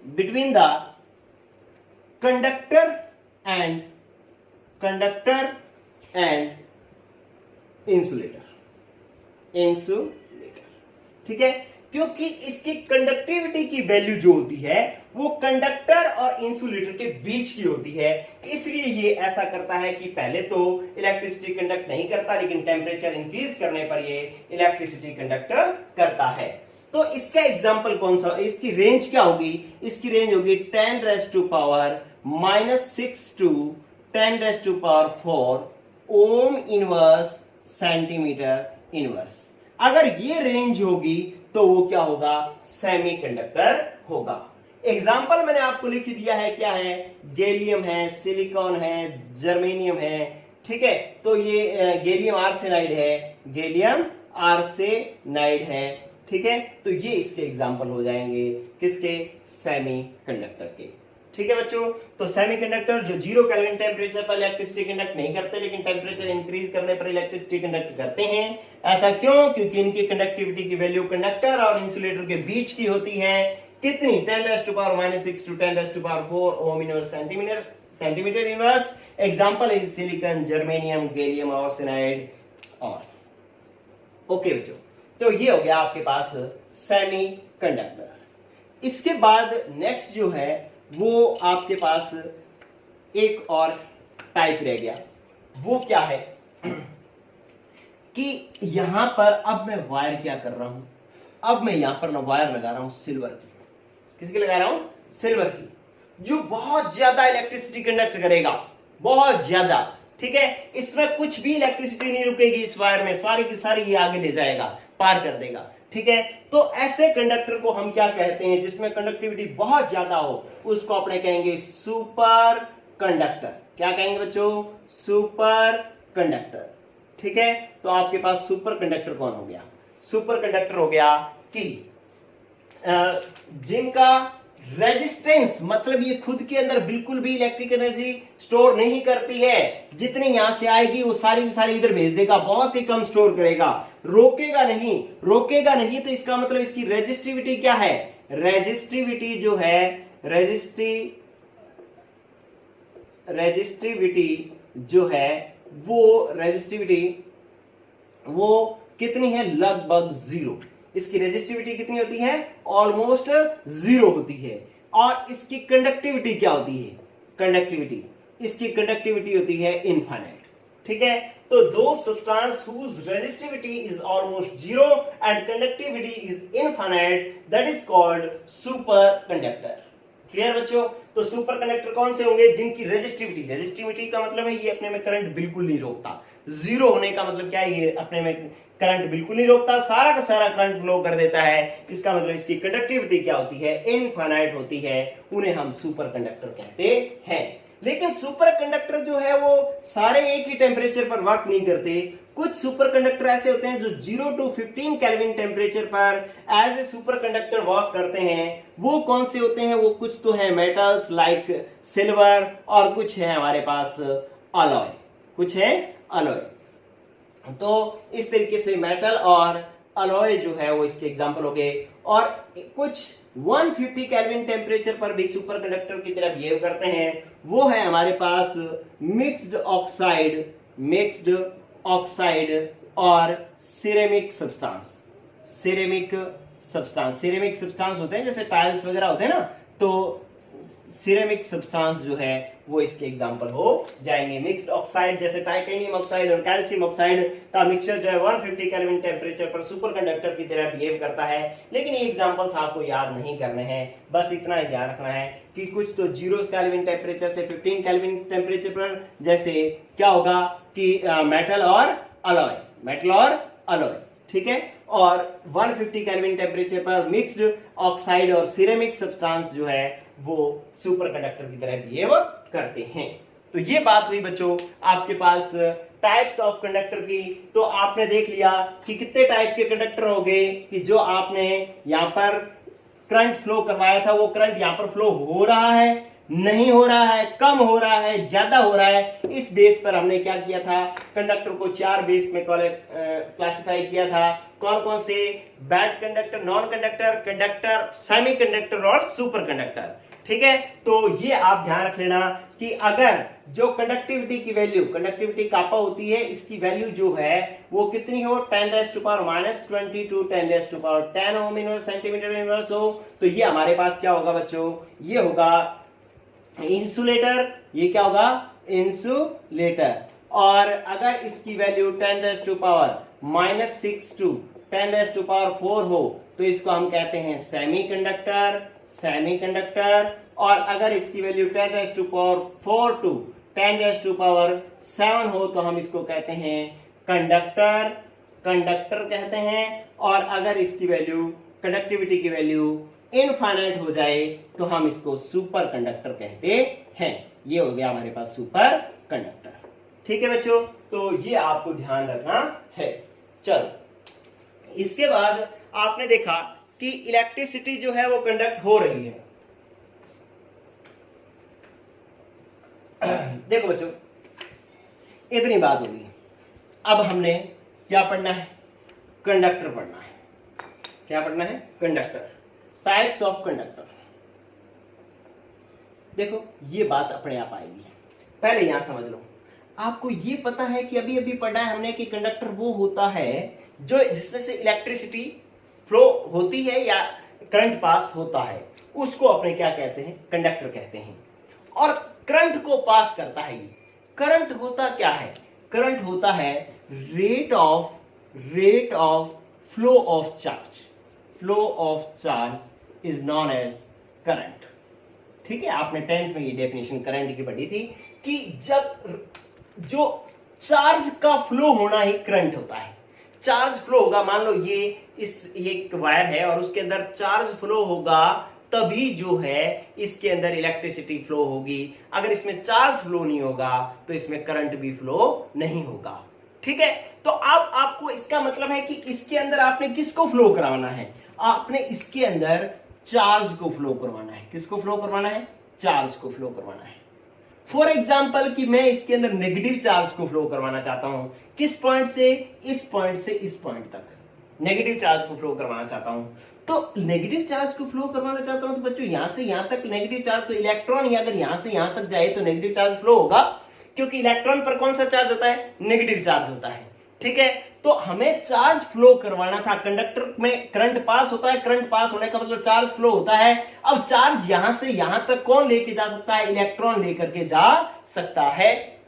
between the conductor and insulator, ठीक है। क्योंकि इसकी कंडक्टिविटी की वैल्यू जो होती है वो कंडक्टर और इंसुलेटर के बीच की होती है, इसलिए ये ऐसा करता है कि पहले तो इलेक्ट्रिसिटी कंडक्ट नहीं करता, लेकिन टेम्परेचर इंक्रीज करने पर ये इलेक्ट्रिसिटी कंडक्ट करता है। तो इसका एग्जांपल कौन सा, इसकी रेंज क्या होगी, इसकी रेंज होगी 10⁻⁻⁶ to 10⁻⁴ Om inverse centimetre inverse. अगर ये रेंज होगी तो वो क्या होगा, सेमीकंडक्टर होगा। एग्जांपल मैंने आपको लिख दिया है, क्या है, गैलियम है, सिलिकॉन है, जर्मेनियम है, ठीक है। तो ये गैलियम आर्सेनाइड है, ठीक है। तो ये इसके एग्जांपल हो जाएंगे, किसके, सेमीकंडक्टर के, ठीक है बच्चों। तो सेमीकंडक्टर जो 0 केल्विन टेम्परेचर पर इलेक्ट्रिसिटी कंडक्ट नहीं करते, लेकिन टेम्परेचर इंक्रीज करने पर इलेक्ट्रिसिटी कंडक्ट करते हैं। ऐसा क्यों, क्योंकि इनकी कंडक्टिविटी की वैल्यू कंडक्टर और इंसुलेटर के बीच की होती है। कितनी, 10⁻⁻⁶ to 10⁻⁴ Om inverse centimetre inverse. Example is silicon, germanium, gallium arsenide और ओके बच्चों। तो ये हो गया आपके पास सेमीकंडक्टर। इसके बाद नेक्स्ट जो है वो आपके पास एक और टाइप रह गया, वो क्या है कि यहां पर अब मैं वायर क्या कर रहा हूं, अब मैं यहां पर ना वायर लगा रहा हूं सिल्वर की। किसकी लगा रहा हूं, सिल्वर की, जो बहुत ज्यादा इलेक्ट्रिसिटी कंडक्ट करेगा, बहुत ज्यादा, ठीक है। इसमें कुछ भी इलेक्ट्रिसिटी नहीं रुकेगी इस वायर में, सारी की सारी ये आगे ले जाएगा, पार कर देगा, ठीक है। तो ऐसे कंडक्टर को हम क्या कहते हैं, जिसमें कंडक्टिविटी बहुत ज्यादा हो, उसको अपने कहेंगे सुपर कंडक्टर। क्या कहेंगे बच्चों, सुपर कंडक्टर, ठीक है। तो आपके पास सुपर कंडक्टर कौन हो गया, सुपर कंडक्टर हो गया कि जिनका रेजिस्टेंस, मतलब ये खुद के अंदर बिल्कुल भी इलेक्ट्रिक एनर्जी स्टोर नहीं करती है, जितनी यहां से आएगी वो सारी की सारी इधर भेज देगा, बहुत ही कम स्टोर करेगा, रोकेगा नहीं। तो इसका मतलब इसकी रेजिस्टिविटी क्या है, रेजिस्टिविटी जो है, रेजिस्टिविटी जो है वो कितनी है, लगभग जीरो, इसकी रेजिस्टिविटी कितनी होती है? ऑलमोस्ट 0 होती है। और इसकी कंडक्टिविटी क्या होती है? कंडक्टिविटी, इसकी कंडक्टिविटी होती है इनफाइनाइट। ठीक है, तो those substance whose resistivity is almost 0 and conductivity is infinite, that is called superconductor। Clear बच्चों? तो सुपर कंडक्टर कौन से होंगे? जिनकी रेजिस्टिविटी का मतलब है ये अपने में करंट बिल्कुल नहीं रोकता। 0 होने का मतलब क्या है? ये अपने में करंट बिल्कुल नहीं रोकता, सारा का सारा करंट फ्लो कर देता है। इसका मतलब इसकी कंडक्टिविटी क्या होती है? इनफाइनाइट होती है। उन्हें हम सुपर कंडक्टर कहते हैं। लेकिन सुपर कंडक्टर जो है वो सारे एक ही टेम्परेचर पर वर्क नहीं करते। कुछ सुपर कंडक्टर ऐसे होते हैं जो 0 to 15 केल्विन टेम्परेचर पर as a super conductor work करते हैं। वो कौन से होते हैं? वो कुछ तो है मेटल्स लाइक सिल्वर, और कुछ है हमारे पास अलॉय, कुछ है अलॉय। तो इस तरीके से मेटल और अलॉय जो है वो इसके एग्जांपल हो गए। और कुछ 150 केल्विन टेम्परेचर पर भी सुपर कंडक्टर की तरह बिहेव करते हैं। वो है हमारे पास मिक्स्ड ऑक्साइड और सिरेमिक सब्सटेंस होते हैं, जैसे टाइल्स वगैरह होते हैं ना, तो सिरेमिक सब्सटेंस जो है वो इसके एग्जांपल हो जाएंगे। मिक्स्ड ऑक्साइड जैसे टाइटेनियम ऑक्साइड और कैल्शियम ऑक्साइड का मिक्सचर जो है 150 केल्विन टेम्परेचर पर सुपर कंडक्टर की तरह बिहेव करता है। लेकिन ये एग्जांपल्स आपको याद नहीं करने हैं, बस इतना ही ध्यान रखना है कि कुछ तो 0 केल्विन टेम्परेचर से 15 केल्विन टेम्परेचर पर, जैसे क्या होगा कि मेटल और अलॉय, ठीक है, और 150 केल्विन टेम्परेचर पर मिक्स्ड ऑक्साइड और सिरेमिक सब्सटेंस जो है वो सुपर कंडक्टर की तरह बिहेव करते हैं। तो ये बात हुई बच्चों आपके पास टाइप्स ऑफ कंडक्टर की। तो आपने देख लिया कि कितने टाइप के कंडक्टर हो गए, कि जो आपने यहां पर करंट फ्लो करवाया था वो करंट यहां पर फ्लो हो रहा है, नहीं हो रहा है, कम हो रहा है, ज्यादा हो रहा है। इस बेस पर हमने क्या किया था? कंडक्टर को 4 बेस में क्लासिफाई किया था। कौन कौन से? Bad conductor, non conductor, conductor, semi conductor और सुपर कंडक्टर। ठीक है, तो ये आप ध्यान रख लेना कि अगर जो कंडक्टिविटी कापा होती है, इसकी वैल्यू जो है वो कितनी हो? 10⁻⁻20 to 10⁻10 Om inverse centimetre inverse हो, तो ये हमारे पास क्या होगा बच्चों? ये होगा इंसुलेटर। ये क्या होगा? इंसुलेटर। और अगर इसकी वैल्यू 10⁻⁻6 to 10⁻⁴ हो तो इसको हम कहते हैं सेमीकंडक्टर। और अगर इसकी वैल्यू 10⁻⁴ to 10⁻7 हो तो हम इसको कहते हैं कंडक्टर कहते हैं। और अगर इसकी वैल्यू, कंडक्टिविटी की वैल्यू इनफाइनाइट हो जाए तो हम इसको सुपर कंडक्टर कहते हैं। ये हो गया हमारे पास सुपर कंडक्टर। ठीक है बच्चों, तो ये आपको ध्यान रखना है। चलो, इसके बाद आपने देखा कि इलेक्ट्रिसिटी जो है वो कंडक्ट हो रही है। देखो बच्चों, इतनी बात होगी। अब हमने क्या पढ़ना है? कंडक्टर पढ़ना है। क्या पढ़ना है? Conductor, types of conductor. देखो, ये बात अपने आप आएगी, पहले यहां समझ लो। आपको ये पता है कि अभी अभी पढ़ा है हमने कि कंडक्टर वो होता है जो जिसमें से इलेक्ट्रिसिटी फ्लो होती है या करंट पास होता है, उसको अपने क्या कहते हैं? कंडक्टर कहते हैं। और करंट को पास करता है। करंट होता क्या है? करंट होता है rate of flow of charge is known as current. ठीक है, आपने 10th में ये डेफिनेशन करंट की पढ़ी थी कि जब जो चार्ज का फ्लो होना ही करंट होता है। चार्ज फ्लो होगा, मान लो ये एक वायर है और उसके अंदर चार्ज फ्लो होगा, तभी जो है इसके अंदर इलेक्ट्रिसिटी फ्लो होगी। अगर इसमें चार्ज फ्लो नहीं होगा तो इसमें करंट भी फ्लो नहीं होगा। ठीक है, तो अब आपको इसका मतलब है कि इसके अंदर आपने किसको फ्लो करवाना है? आपने इसके अंदर चार्ज को फ्लो करवाना है। किसको फ्लो करवाना है? चार्ज को फ्लो करवाना है। फॉर एग्जाम्पल कि मैं इसके अंदर नेगेटिव चार्ज को फ्लो करवाना चाहता हूं। किस पॉइंट से? इस पॉइंट से इस पॉइंट तक नेगेटिव चार्ज को फ्लो करवाना चाहता हूं। तो नेगेटिव चार्ज को फ्लो करवाना चाहता हूं तो बच्चों यहां से यहां तक नेगेटिव चार्ज, तो इलेक्ट्रॉन अगर यहां से यहां तक जाए तो नेगेटिव चार्ज फ्लो होगा, क्योंकि इलेक्ट्रॉन पर कौन सा चार्ज होता है? नेगेटिव चार्ज होता है। ठीक है, तो हमें चार्ज फ्लो करवाना था। कंडक्टर में करंट पास होता है, करंट पास होने का मतलब चार्ज फ्लो होता है। अब चार्ज यहां से यहां तक कौन लेके जा सकता है? इलेक्ट्रॉन लेकर के जा सकता है।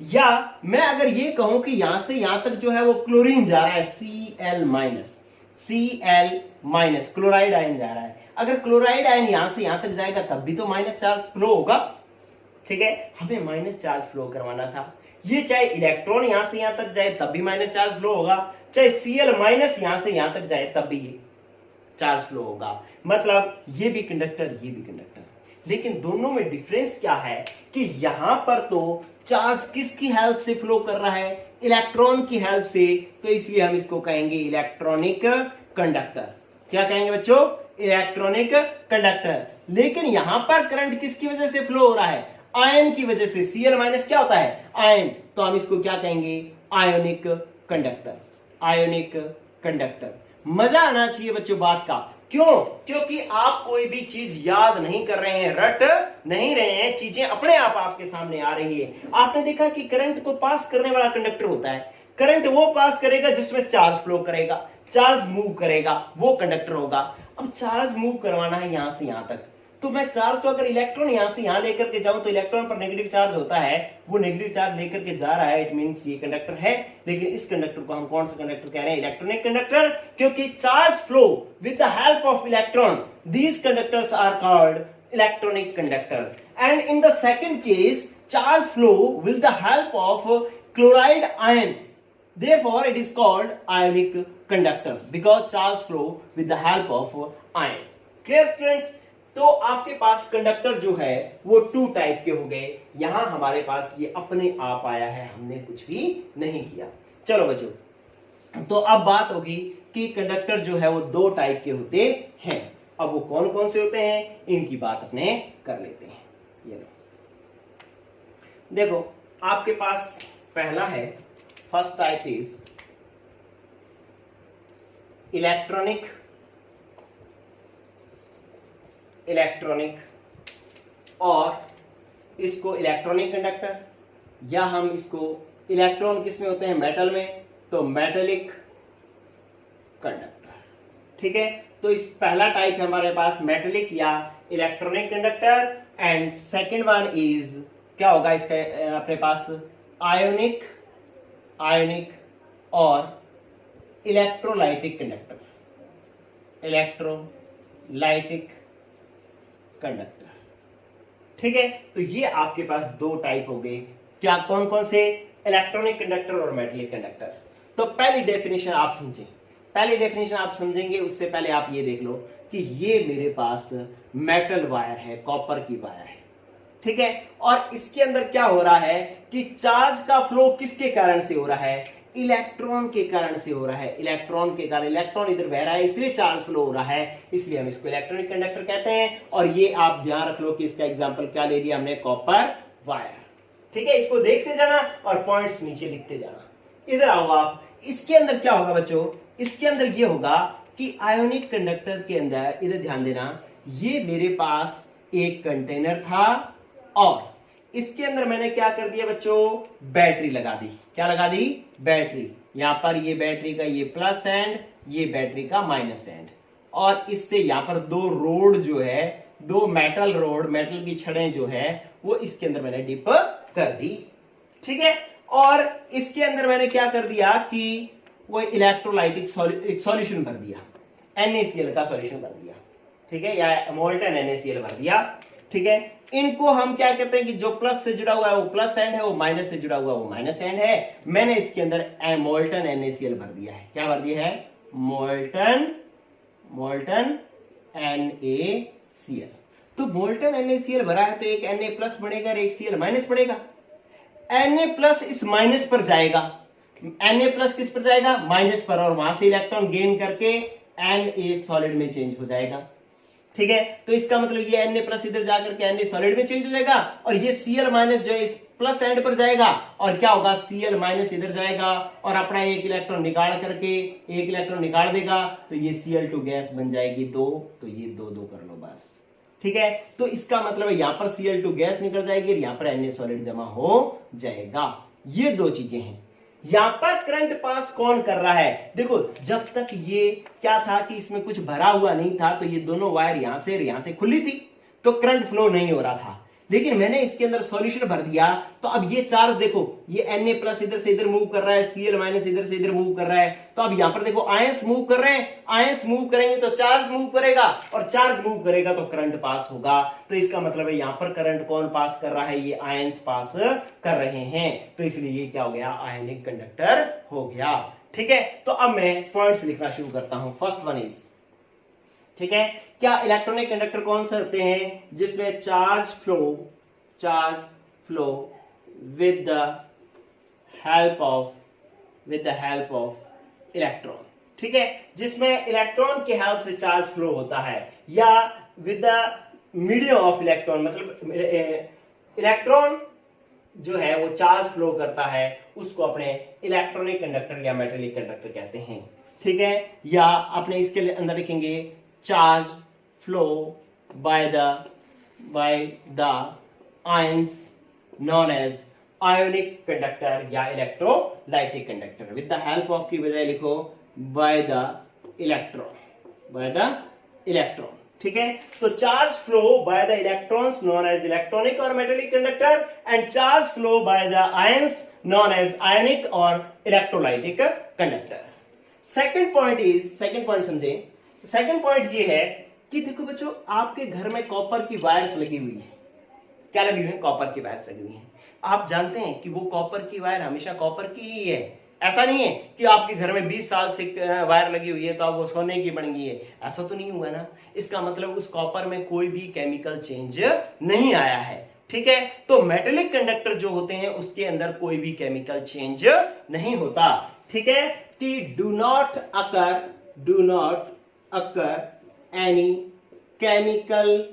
या मैं अगर ये कहूं कि यहां से यहां तक जो है वो क्लोरीन जा रहा है, Cl- क्लोराइड आयन जा रहा है। अगर क्लोराइड आयन यहां से यहां तक जाएगा तब भी तो माइनस चार्ज फ्लो होगा। ठीक है, हमें माइनस चार्ज फ्लो करवाना था। ये चाहे इलेक्ट्रॉन यहां से यहां तक जाए तब भी माइनस चार्ज फ्लो होगा, चाहे Cl- यहां से यहां तक जाए तब भी ये चार्ज फ्लो होगा। मतलब ये भी कंडक्टर, ये भी कंडक्टर। लेकिन दोनों में डिफरेंस क्या है कि यहां पर तो चार्ज किसकी हेल्प से फ्लो कर रहा है? इलेक्ट्रॉन की हेल्प से। तो इसलिए हम इसको कहेंगे इलेक्ट्रॉनिक कंडक्टर। क्या कहेंगे बच्चों? Electronic conductor. लेकिन यहां पर करंट किसकी वजह से फ्लो हो रहा है? आयन की वजह से। Cl- क्या होता है? आयन। तो हम इसको क्या कहेंगे? Ionic conductor. Ionic conductor. मजा आना चाहिए बच्चों बात का। क्यों? क्योंकि आप कोई भी चीज याद नहीं कर रहे हैं, रट नहीं रहे हैं, चीजें अपने आप आपके सामने आ रही है। आपने देखा कि करंट को पास करने वाला कंडक्टर होता है। करंट वो पास करेगा जिसमें चार्ज फ्लो करेगा, चार्ज मूव करेगा, वो कंडक्टर होगा। अब चार्ज मूव करवाना है यहां से यहां तक, तो मैं चार्ज तो अगर इलेक्ट्रॉन यहां से यहां लेकर के जाऊं तो इलेक्ट्रॉन पर नेगेटिव चार्ज होता है, वो नेगेटिव चार्ज लेकर के जा रहा है, इट मींस ये कंडक्टर है। लेकिन इस कंडक्टर को हम कौन सा कंडक्टर कह रहे हैं? Electronic conductor. क्योंकि charge flow with the help of electron, these conductors are called electronic conductor. And in the second case charge flow with the help of chloride ion, therefore it is called ionic conductor because charge flow with the help of ion. Clear friends? तो आपके पास conductor जो है वो to type के हो गए। यहां हमारे पास ये अपने आप आया है, हमने कुछ भी नहीं किया। चलो बच्चों, तो अब बात होगी कि कंडक्टर जो है वो दो टाइप के होते हैं। अब वो कौन कौन से होते हैं इनकी बात अपने कर लेते हैं। ये लो, देखो आपके पास पहला है, फर्स्ट टाइप इज इलेक्ट्रॉनिक और इसको इलेक्ट्रॉनिक कंडक्टर, या हम इसको इलेक्ट्रॉन किस में होते हैं? मेटल में, तो मेटेलिक कंडक्टर। ठीक है, तो इस पहला टाइप है हमारे पास मेटेलिक या electronic conductor. And second one is क्या होगा इसका अपने पास? आयोनिक और इलेक्ट्रोलाइटिक कंडक्टर। Electrolytic conductor. ठीक है, तो ये आपके पास दो टाइप हो गए। क्या कौन कौन से? इलेक्ट्रॉनिक कंडक्टर और मेटेलिक कंडक्टर। तो पहली डेफिनेशन आप समझेंगे उससे पहले आप ये देख लो कि ये मेरे पास मेटल वायर है, कॉपर की वायर है। ठीक है, और इसके अंदर क्या हो रहा है कि चार्ज का फ्लो किसके कारण से हो रहा है? इलेक्ट्रॉन के कारण से हो रहा है। इलेक्ट्रॉन के कारण, इलेक्ट्रॉन इधर बह रहा है इसलिए चार्ज फ्लो हो रहा है, इसलिए हम इसको इलेक्ट्रॉनिक कंडक्टर कहते हैं। और ये आप ध्यान रख लो कि इसका एग्जांपल क्या ले लिया हमने? Copper wire. ठीक है, इसको देखते जाना और पॉइंट्स नीचे लिखते जाना। इधर आओ आप, इसके अंदर क्या होगा बच्चों? इसके अंदर ये होगा कि आयोनिक कंडक्टर के अंदर, इधर ध्यान देना, ये मेरे पास एक कंटेनर था और इसके अंदर मैंने क्या कर दिया बच्चों? बैटरी लगा दी। क्या लगा दी? बैटरी। यहां पर ये बैटरी का ये प्लस एंड, ये बैटरी का माइनस एंड, और इससे यहां पर दो रोड जो है, दो मेटल रोड, मेटल की छड़ें जो है वो इसके अंदर मैंने डिप कर दी। ठीक है, और इसके अंदर मैंने क्या कर दिया कि वो इलेक्ट्रोलाइटिक सॉल्यूशन भर दिया, NaCl का सॉल्यूशन भर दिया। ठीक है, या मोल्टन NaCl भर दिया। ठीक है, इनको हम क्या कहते हैं कि जो प्लस से जुड़ा हुआ है वो प्लस एंड है, वो माइनस से जुड़ा हुआ है वो माइनस एंड है। मैंने इसके अंदर मोल्टन NaCl भर दिया है। क्या भर दिया है? Molten NaCl। तो मोल्टन NaCl भरा है तो एक Na प्लस बनेगा और एक Cl माइनस बनेगा। Na प्लस इस माइनस पर जाएगा, Na प्लस किस पर जाएगा? माइनस पर, और वहां से इलेक्ट्रॉन गेन करके Na सॉलिड में चेंज हो जाएगा। ठीक है, तो इसका मतलब ये Na प्लस इधर जाकर के Na सॉलिड में चेंज हो जाएगा, और ये Cl माइनस जो है इस प्लस एंड पर जाएगा, और क्या होगा? Cl माइनस इधर जाएगा और अपना एक इलेक्ट्रॉन निकाल करके, एक इलेक्ट्रॉन निकाल देगा, तो ये Cl2 गैस बन जाएगी 2, तो ये 2 कर लो बस। ठीक है, तो इसका मतलब यहां पर Cl2 गैस निकल जाएगी और यहां पर Na सॉलिड जमा हो जाएगा। ये दो चीजें हैं। यहां पर करंट पास कौन कर रहा है? देखो जब तक ये क्या था कि इसमें कुछ भरा हुआ नहीं था, तो ये दोनों वायर यहां से और यहां से खुली थी, तो करंट फ्लो नहीं हो रहा था। लेकिन मैंने इसके अंदर सॉल्यूशन भर दिया, तो अब ये चार्ज देखो, ये Na प्लस इधर से इधर मूव कर रहा है, Cl माइनस इधर से इधर मूव कर रहा है। तो अब यहां पर देखो आयंस मूव कर रहे हैं, आयंस मूव करेंगे तो चार्ज मूव करेगा, और चार्ज मूव करेगा तो करंट पास होगा। तो इसका मतलब है यहां पर करंट कौन पास कर रहा है? ये आयंस पास कर रहे हैं, तो इसलिए ये क्या हो गया? आयनिक कंडक्टर हो गया। ठीक है, तो अब मैं पॉइंट्स लिखना शुरू करता हूं। फर्स्ट वन इज, ठीक है, क्या इलेक्ट्रॉनिक कंडक्टर कौन से होते हैं? जिसमें charge flow with the help of electron. ठीक है, जिसमें इलेक्ट्रॉन की हेल्प से चार्ज फ्लो होता है, या with the medium of electron, मतलब इलेक्ट्रॉन जो है वो चार्ज फ्लो करता है, उसको अपने इलेक्ट्रॉनिक कंडक्टर या मेटेलिक कंडक्टर कहते हैं। ठीक है, या अपने इसके अंदर लिखेंगे charge flow by the ions known as ionic conductor या electrolytic conductor. With the help of की बजाय लिखो बाय द इलेक्ट्रॉन। ठीक है, तो charge flow by the electrons known as electronic और metallic conductor, and charge flow by the ions known as ionic और electrolytic conductor. Second point समझे। Second point ये है कि देखो बच्चों, आपके घर में कॉपर की वायर्स लगी हुई है। क्या लगी हुई है? कॉपर की वायर्स लगी हुई है। आप जानते हैं कि वो कॉपर की वायर हमेशा कॉपर की ही है। ऐसा नहीं है कि आपके घर में 20 साल से वायर लगी हुई है तो अब वो सोने की बन गई है, ऐसा तो नहीं हुआ ना। इसका मतलब उस कॉपर में कोई भी केमिकल चेंज नहीं आया है। ठीक है, तो मेटेलिक कंडक्टर जो होते हैं उसके अंदर कोई भी केमिकल चेंज नहीं होता। ठीक है, कि do not occur any chemical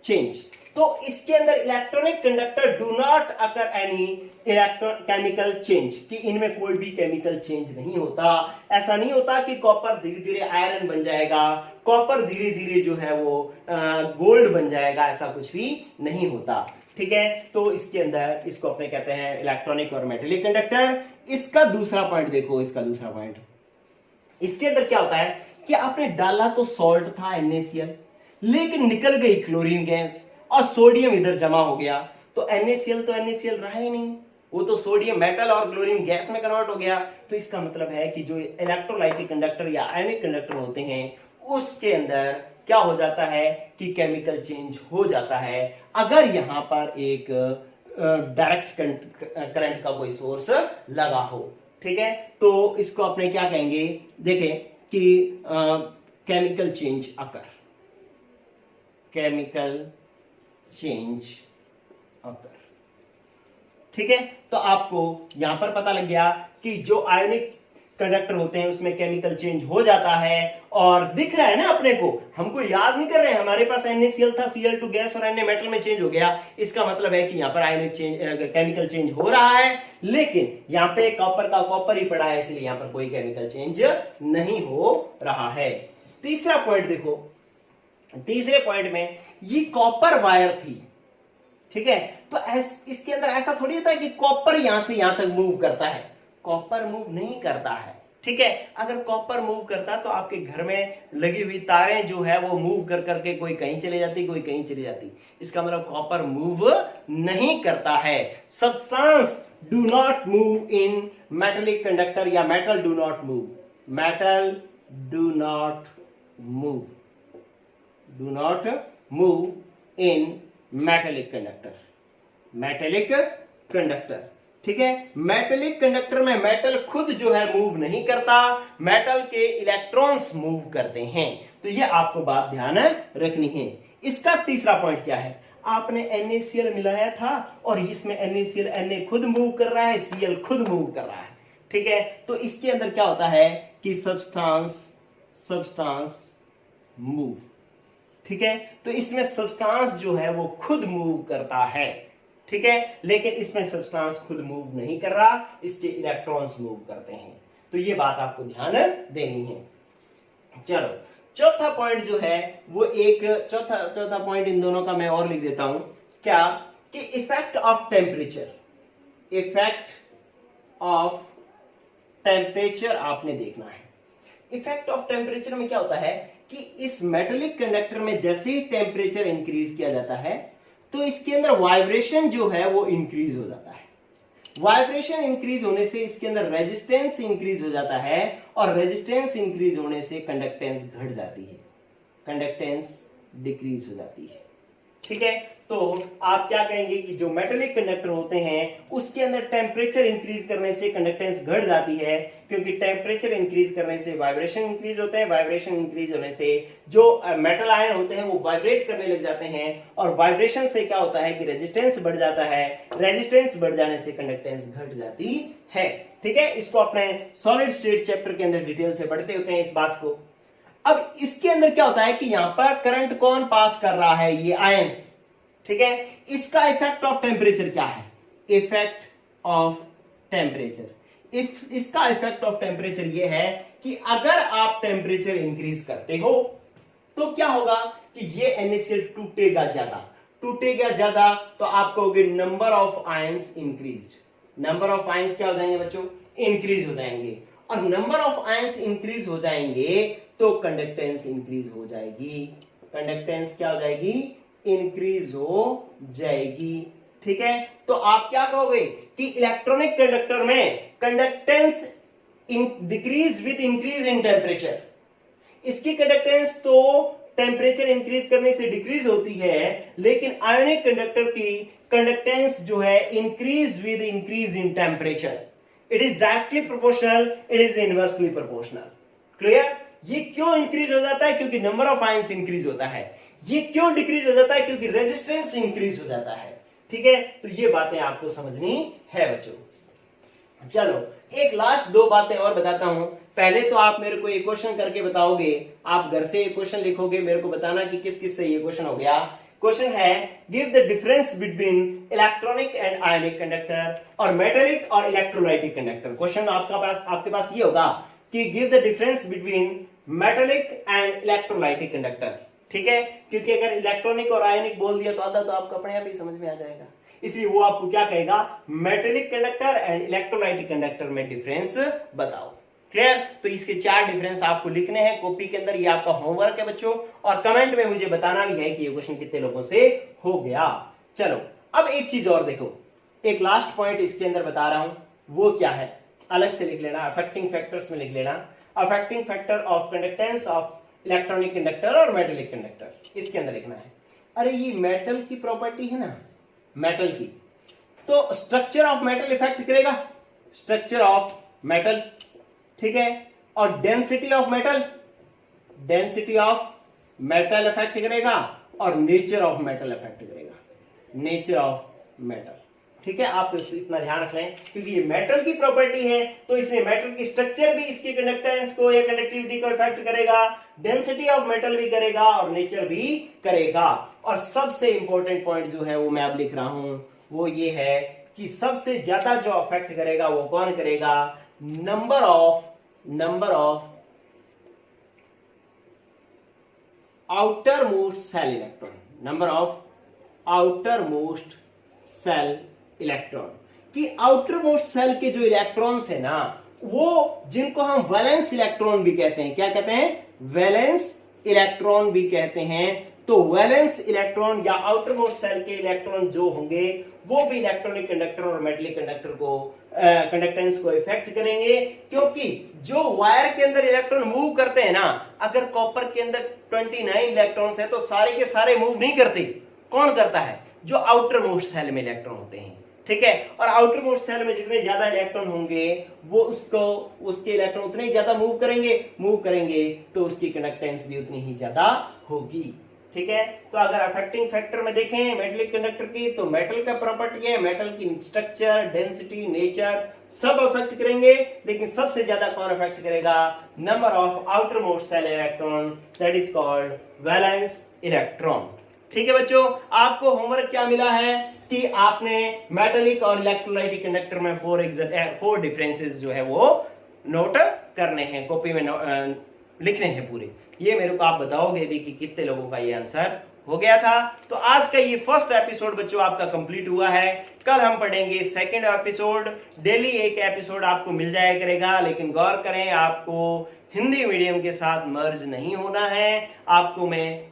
change. तो इसके अंदर electronic conductor do not occur any chemical change, कि इनमें कोई भी केमिकल चेंज नहीं होता। ऐसा नहीं होता कि कॉपर धीरे धीरे आयरन बन जाएगा, कॉपर धीरे धीरे जो है वो गोल्ड बन जाएगा, ऐसा कुछ भी नहीं होता। ठीक है, तो इसके अंदर इसको अपने कहते हैं इलेक्ट्रॉनिक और मेटेलिक कंडक्टर। इसका दूसरा पॉइंट देखो, इसके अंदर क्या होता है कि आपने डाला तो सॉल्ट था NaCl, लेकिन निकल गई क्लोरीन गैस और सोडियम इधर जमा हो गया, तो NaCl रहा ही नहीं, वो तो सोडियम मेटल और क्लोरीन गैस में कन्वर्ट हो गया। तो इसका मतलब है कि जो इलेक्ट्रोलाइटिक कंडक्टर या आयनिक कंडक्टर होते हैं उसके अंदर क्या हो जाता है कि केमिकल चेंज हो जाता है, अगर यहां पर एक डायरेक्ट करंट का कोई सोर्स लगा हो। ठीक है, तो इसको अपने क्या कहेंगे? देखें कि केमिकल चेंज अकर। ठीक है, तो आपको यहां पर पता लग गया कि जो आयनिक कंडक्टर होते हैं उसमें केमिकल चेंज हो जाता है, और दिख रहा है ना अपने को, हमको याद नहीं कर रहे हैं, हमारे पास NaCl था, Cl2 गैस और Na मेटल में चेंज हो गया। इसका मतलब है कि यहां पर आयनिक केमिकल चेंज हो रहा है, लेकिन यहां पे कॉपर का कॉपर ही पड़ा है, इसलिए यहां पर कोई केमिकल चेंज नहीं हो रहा है। तीसरा पॉइंट देखो, तीसरे पॉइंट में ये कॉपर वायर थी। ठीक है, तो इसके अंदर ऐसा थोड़ी होता है कि कॉपर यहां से यहां तक मूव करता है, कॉपर मूव नहीं करता है। ठीक है, अगर कॉपर मूव करता तो आपके घर में लगी हुई तारें जो है वो मूव कर करके कोई कहीं चले जाती, कोई कहीं चली जाती। इसका मतलब कॉपर मूव नहीं करता है। Substance do not move in metallic conductor, या metal do not move in metallic conductor. ठीक है, मेटेलिक कंडक्टर में मेटल खुद जो है मूव नहीं करता, मेटल के इलेक्ट्रॉन्स मूव करते हैं। तो ये आपको बात ध्यान रखनी है। इसका तीसरा पॉइंट क्या है? आपने NaCl मिलाया था और इसमें NaCl Na खुद मूव कर रहा है, Cl खुद मूव कर रहा है। ठीक है, तो इसके अंदर क्या होता है कि सब्सटेंस मूव। ठीक है, तो इसमें सब्सटेंस जो है वो खुद मूव करता है। ठीक है, लेकिन इसमें सब्सटेंस खुद मूव नहीं कर रहा, इसके इलेक्ट्रॉन्स मूव करते हैं। तो ये बात आपको ध्यान देनी है। चलो, चौथा पॉइंट जो है वो एक चौथा पॉइंट इन दोनों का मैं और लिख देता हूं, क्या कि effect of temperature. Effect of temperature आपने देखना है। इफेक्ट ऑफ टेम्परेचर में क्या होता है कि इस मेटेलिक कंडक्टर में जैसे ही टेम्परेचर इंक्रीज किया जाता है तो इसके अंदर वाइब्रेशन जो है वो इंक्रीज हो जाता है। वाइब्रेशन इंक्रीज होने से इसके अंदर रेजिस्टेंस इंक्रीज हो जाता है और रेजिस्टेंस इंक्रीज होने से कंडक्टेंस घट जाती है, कंडक्टेंस डिक्रीज हो जाती है। ठीक है, तो आप क्या कहेंगे कि जो मेटेलिक कंडक्टर होते हैं उसके अंदर टेम्परेचर इंक्रीज करने से कंडक्टेंस घट जाती है, क्योंकि टेम्परेचर इंक्रीज करने से वाइब्रेशन इंक्रीज होते हैं, वाइब्रेशन इंक्रीज होने से जो मेटल आयन होते हैं वो वाइब्रेट करने लग जाते हैं और वाइब्रेशन से क्या होता है कि रेजिस्टेंस बढ़ जाता है, रेजिस्टेंस बढ़ जाने से कंडक्टेंस घट जाती है। ठीक है, इसको अपने सॉलिड स्टेट चैप्टर के अंदर डिटेल से पढ़ते होते हैं इस बात को। अब इसके अंदर क्या होता है कि यहां पर करंट कौन पास कर रहा है, ये आयंस। ठीक है, इसका इफेक्ट ऑफ टेम्परेचर क्या है, इफेक्ट ऑफ टेम्परेचर। इसका इफेक्ट ऑफ टेम्परेचर ये है कि अगर आप टेम्परेचर इंक्रीज करते हो तो क्या होगा कि ये NaCl टूटेगा ज्यादा, टूटेगा ज्यादा तो आप कहोगे number of ions increased. Number of ions क्या हो जाएंगे बच्चों, इंक्रीज हो जाएंगे, और नंबर ऑफ आयंस इंक्रीज हो जाएंगे तो कंडक्टेंस इंक्रीज हो जाएगी। कंडक्टेंस क्या हो जाएगी, इंक्रीज हो जाएगी। ठीक है, तो आप क्या कहोगे कि इलेक्ट्रॉनिक कंडक्टर में conductance decrease with increase in temperature. इसकी कंडक्टेंस तो टेम्परेचर इंक्रीज करने से डिक्रीज होती है, लेकिन आयोनिक कंडक्टर की कंडक्टेंस जो है increase with increase in temperature. It is directly proportional, it is inversely proportional. Clear? ये क्यों इंक्रीज हो जाता है, क्योंकि नंबर ऑफ आयंस इंक्रीज होता है। ये क्यों डिक्रीज हो जाता है, क्योंकि रेजिस्टेंस इंक्रीज हो जाता है। ठीक है, तो ये बातें आपको समझनी है बच्चों। चलो एक लास्ट दो बातें और बताता हूं। पहले तो आप मेरे को एक क्वेश्चन करके बताओगे, आप घर से एक क्वेश्चन लिखोगे, मेरे को बताना कि किस किस से ये क्वेश्चन हो गया। क्वेश्चन है give the difference between electronic and ionic conductor और मेटेलिक और इलेक्ट्रोलाइटिक कंडक्टर। क्वेश्चन आपके पास ये होगा कि give the difference between metallic and electrolytic conductor. ठीक है, क्योंकि अगर इलेक्ट्रॉनिक और आयनिक बोल दिया तो आधा तो आपको अपने आप ही समझ में आ जाएगा, इसलिए वो आपको क्या कहेगा, metallic conductor and electrolytic conductor में डिफरेंस बताओ। क्लियर? तो इसके 4 डिफरेंस आपको लिखने हैं कॉपी के अंदर, ये आपका होमवर्क है बच्चों, और कमेंट में मुझे बताना भी है कि ये क्वेश्चन कितने लोगों से हो गया। चलो अब एक चीज और देखो, एक लास्ट पॉइंट इसके अंदर बता रहा हूं, वो क्या है अलग से लिख लेना, अफेक्टिंग फैक्टर्स में लिख लेना, affecting factor of conductance of electronic conductor और मेटेलिक कंडक्टर, इसके अंदर लिखना है। अरे ये मेटल की प्रॉपर्टी है ना, मेटल की, तो स्ट्रक्चर ऑफ मेटल इफेक्ट करेगा, स्ट्रक्चर ऑफ मेटल। ठीक है, और density of metal, density of metal effect करेगा, और नेचर ऑफ मेटल इफेक्ट करेगा, नेचर ऑफ मेटल। ठीक है, आप इतना ध्यान रख लें, क्योंकि ये मेटल की प्रॉपर्टी है तो इसमें मेटल की स्ट्रक्चर भी इसकी कंडक्टेंस को या कंडक्टिविटी को इफेक्ट करेगा, डेंसिटी ऑफ मेटल भी करेगा और नेचर भी करेगा। और सबसे इंपॉर्टेंट पॉइंट जो है वो मैं अब लिख रहा हूं, वो ये है कि सबसे ज्यादा जो अफेक्ट करेगा वो कौन करेगा, number of outer most shell electron, number of outer most shell electron. कि आउटर मोस्ट सेल के जो इलेक्ट्रॉन्स है ना, वो जिनको हम वैलेंस इलेक्ट्रॉन भी कहते हैं, क्या कहते हैं, वैलेंस इलेक्ट्रॉन भी कहते हैं। तो वैलेंस इलेक्ट्रॉन या आउटर मोस्ट सेल के इलेक्ट्रॉन जो होंगे वो भी इलेक्ट्रॉनिक कंडक्टर और मेटेलिक कंडक्टर को कंडक्टेंस को इफेक्ट करेंगे, क्योंकि जो वायर के अंदर इलेक्ट्रॉन मूव करते हैं ना, अगर कॉपर के अंदर 29 इलेक्ट्रॉन्स है तो सारे के सारे मूव नहीं करते, कौन करता है, जो आउटर मोस्ट सेल में इलेक्ट्रॉन होते हैं। ठीक है, और आउटर मोस्ट सेल में जितने ज्यादा इलेक्ट्रॉन होंगे वो उसके इलेक्ट्रॉन उतने ही ज्यादा मूव करेंगे तो उसकी कंडक्टेंस भी उतनी ही ज्यादा होगी। ठीक है, तो अगर अफेक्टिंग फैक्टर में देखें मेटेलिक कंडक्टर की, तो मेटल का प्रॉपर्टी है, मेटल की स्ट्रक्चर, डेंसिटी, नेचर सब अफेक्ट करेंगे, लेकिन सबसे ज्यादा कौन अफेक्ट करेगा, number of outer most shell electron, that is called valence electron. ठीक है बच्चों, आपको होमवर्क क्या मिला है कि आपने मेटेलिक और इलेक्ट्रोलाइटिक कंडक्टर में 4 डिफरेंसेस जो है वो नोट करने हैं, कॉपी में लिखने हैं पूरे। ये मेरे को आप बताओगे भी कि कितने लोगों का ये आंसर हो गया था। तो आज का ये फर्स्ट एपिसोड बच्चों आपका कंप्लीट हुआ है। कल हम पढ़ेंगे सेकंड एपिसोड। डेली एक एपिसोड आपको मिल जाया करेगा, लेकिन गौर करें आपको हिंदी मीडियम के साथ मर्ज नहीं होना है। आपको मैं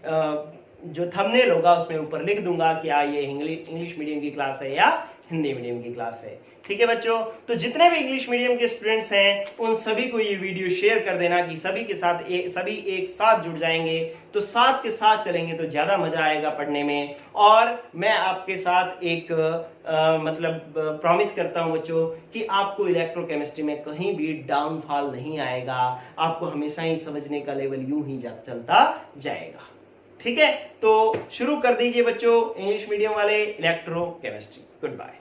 जो थंबनेल होगा उसमें ऊपर लिख दूंगा कि ये इंग्लिश मीडियम की क्लास है या हिंदी मीडियम की क्लास है। ठीक है बच्चों, तो जितने भी इंग्लिश मीडियम के स्टूडेंट्स हैं उन सभी को ये वीडियो शेयर कर देना कि सभी के साथ सभी एक साथ जुड़ जाएंगे, तो साथ के साथ चलेंगे तो ज्यादा मजा आएगा पढ़ने में। और मैं आपके साथ एक मतलब प्रॉमिस करता हूं बच्चों कि आपको इलेक्ट्रोकेमिस्ट्री में कहीं भी डाउनफॉल नहीं आएगा, आपको हमेशा ही समझने का लेवल यूं ही चलता जाएगा। ठीक है, तो शुरू कर दीजिए बच्चों इंग्लिश मीडियम वाले इलेक्ट्रोकेमिस्ट्री। Good bye.